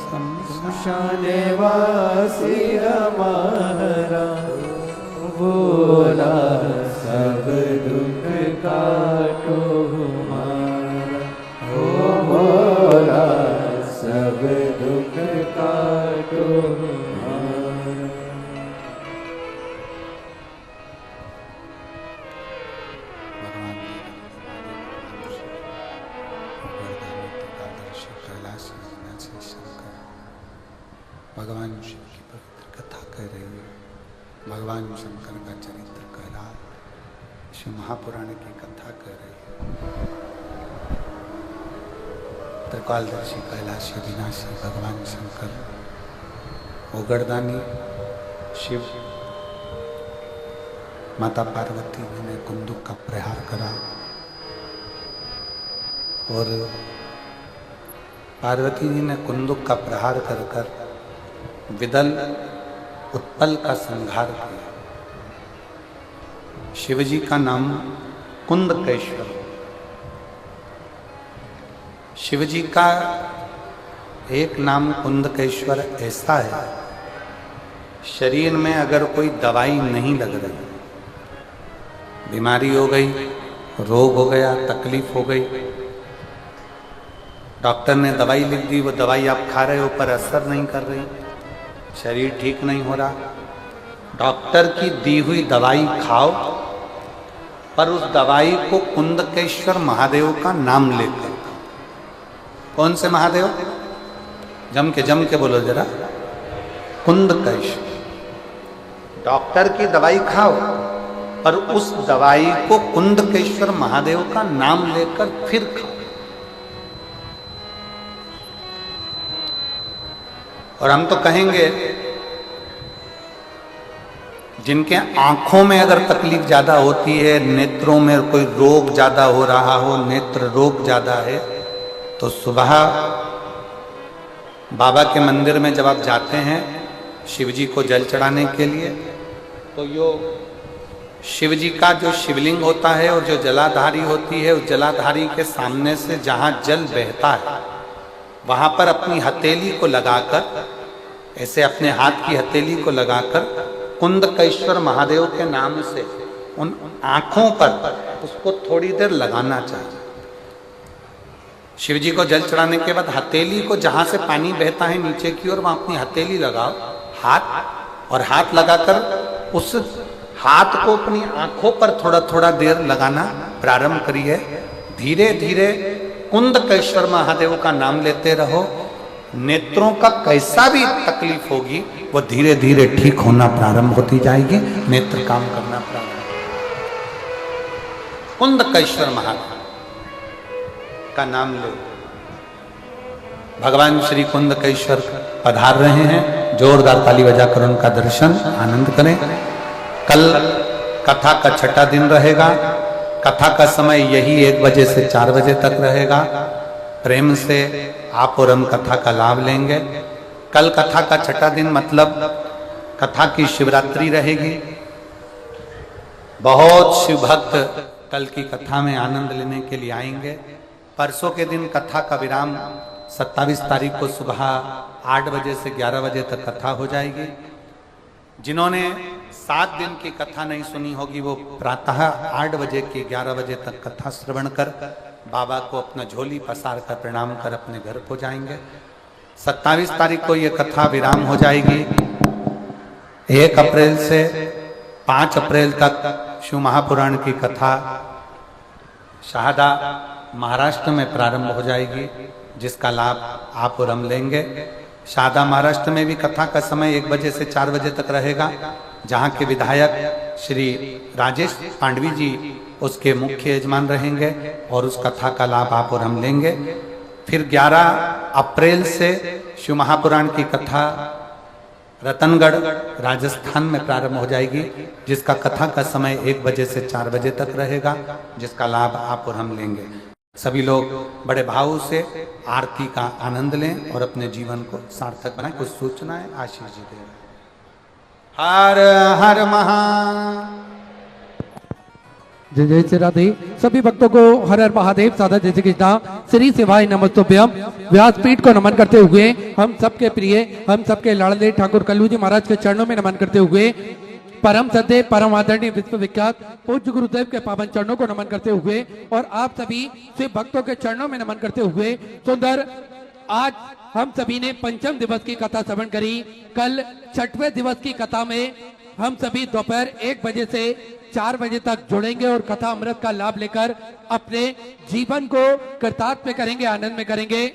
शमशान वासी हमारा, भोला सब दुख काटो हमारा, ओ भोला सब दुख काटो हमारा। भगवान शिव की पवित्र कथा कह रही है। भगवान शंकर का चरित्र कह रहा है, शिव महापुराण की कथा कह रही है। त्रिकालदर्शी कैलाशी विनाशी भगवान शंकर उगड़दानी शिव, माता पार्वती ने कुंदुक का प्रहार करा और पार्वती जी ने कुंदुक का प्रहार कर कर विदल उत्पल का संहार किया। शिवजी का नाम कुंदकेश्वर। शिवजी का एक नाम कुंदकेश्वर ऐसा है, शरीर में अगर कोई दवाई नहीं लग रही, बीमारी हो गई, रोग हो गया, तकलीफ हो गई, डॉक्टर ने दवाई लिख दी, वो दवाई आप खा रहे हो पर असर नहीं कर रही, शरीर ठीक नहीं हो रहा, डॉक्टर की दी हुई दवाई खाओ पर उस दवाई को कुंदकेश्वर महादेव का नाम लेकर। कौन से महादेव? जम के बोलो जरा। कुंदकेश्वर। डॉक्टर की दवाई खाओ पर उस दवाई को कुंदकेश्वर महादेव का नाम लेकर फिर खाओ। और हम तो कहेंगे जिनके आंखों में अगर तकलीफ ज्यादा होती है, नेत्रों में कोई रोग ज्यादा हो रहा हो, नेत्र रोग ज्यादा है, तो सुबह बाबा के मंदिर में जब आप जाते हैं शिवजी को जल चढ़ाने के लिए, तो यो शिवजी का जो शिवलिंग होता है और जो जलाधारी होती है, उस जलाधारी के सामने से जहां जल बहता है वहां पर अपनी हथेली को लगाकर, ऐसे अपने हाथ की हथेली को लगाकर कुंदकेश्वर महादेव के नाम से उन आंखों पर उसको थोड़ी देर लगाना चाहिए। शिवजी को जल चढ़ाने के बाद हथेली को जहां से पानी बहता है नीचे की ओर, वहां अपनी हथेली लगाओ, हाथ, और हाथ लगाकर उस हाथ को अपनी आंखों पर थोड़ा थोड़ा देर लगाना प्रारंभ करिए। धीरे धीरे कुंदकेश्वर महादेव का नाम लेते रहो। नेत्रों का कैसा भी तकलीफ होगी वो धीरे धीरे ठीक होना प्रारंभ होती जाएगी, नेत्र काम करना प्रारंभ। कुंदकेश्वर महादेव का नाम लो। भगवान श्री कुंदकेश्वर पधार रहे हैं, जोरदार ताली बजाकर उनका दर्शन आनंद करें। कल कथा का छठा दिन रहेगा। कथा का समय यही 1 बजे से 4 बजे तक रहेगा। प्रेम से आप और हम कथा का लाभ लेंगे। कल कथा का छठा दिन मतलब कथा की शिवरात्रि रहेगी। बहुत शिव भक्त कल की कथा में आनंद लेने के लिए आएंगे। परसों के दिन कथा का विराम 27 तारीख को सुबह 8 बजे से 11 बजे तक कथा हो जाएगी। जिन्होंने 7 दिन की कथा नहीं सुनी होगी वो प्रातः 8 बजे की 11 बजे तक कथा श्रवण कर बाबा को अपना झोली पसार कर प्रणाम कर अपने घर को जाएंगे। 27 तारीख को ये कथा विराम हो जाएगी। 1 अप्रैल से 5 अप्रैल तक शिव महापुराण की कथा शाहदा महाराष्ट्र में प्रारंभ हो जाएगी, जिसका लाभ आप और हम लेंगे। शारदा महाराष्ट्र में भी कथा का समय 1 बजे से 4 बजे तक रहेगा, जहाँ के विधायक श्री राजेश पांडवी जी उसके मुख्य यजमान रहेंगे और उस कथा का लाभ आप और हम लेंगे। फिर 11 अप्रैल से शिव महापुराण की कथा रतनगढ़ राजस्थान में प्रारंभ हो जाएगी, जिसका कथा का समय 1 बजे से 4 बजे तक रहेगा, जिसका लाभ आप और हम लेंगे। सभी लोग बड़े भाव से आरती का आनंद लें और अपने जीवन को सार्थक बनाएं। कुछ सूचनाएं आशीष जी दे। हर हर महा जय जय श्री राधे। सभी भक्तों को हर हर महादेव साधा जय श्री कृष्णा श्री शिवाय नमस्तुभ्यम। व्यासपीठ को नमन करते हुए हम सबके प्रिय, हम सबके लाडले ठाकुर कल्लू जी महाराज के चरणों में नमन करते हुए परम सद्य परम आदरणीय विश्वविख्यात पूज्य गुरुदेव के पावन चरणों को नमन करते हुए और आप सभी शिव भक्तों के चरणों में नमन करते हुए सुंदर आज हम सभी ने पंचम दिवस की कथा श्रवण करी। कल छठवें दिवस की कथा में हम सभी दोपहर 1 बजे से 4 बजे तक जुड़ेंगे और कथा अमृत का लाभ लेकर अपने जीवन को कृतार्थ में करेंगे, आनंद में करेंगे।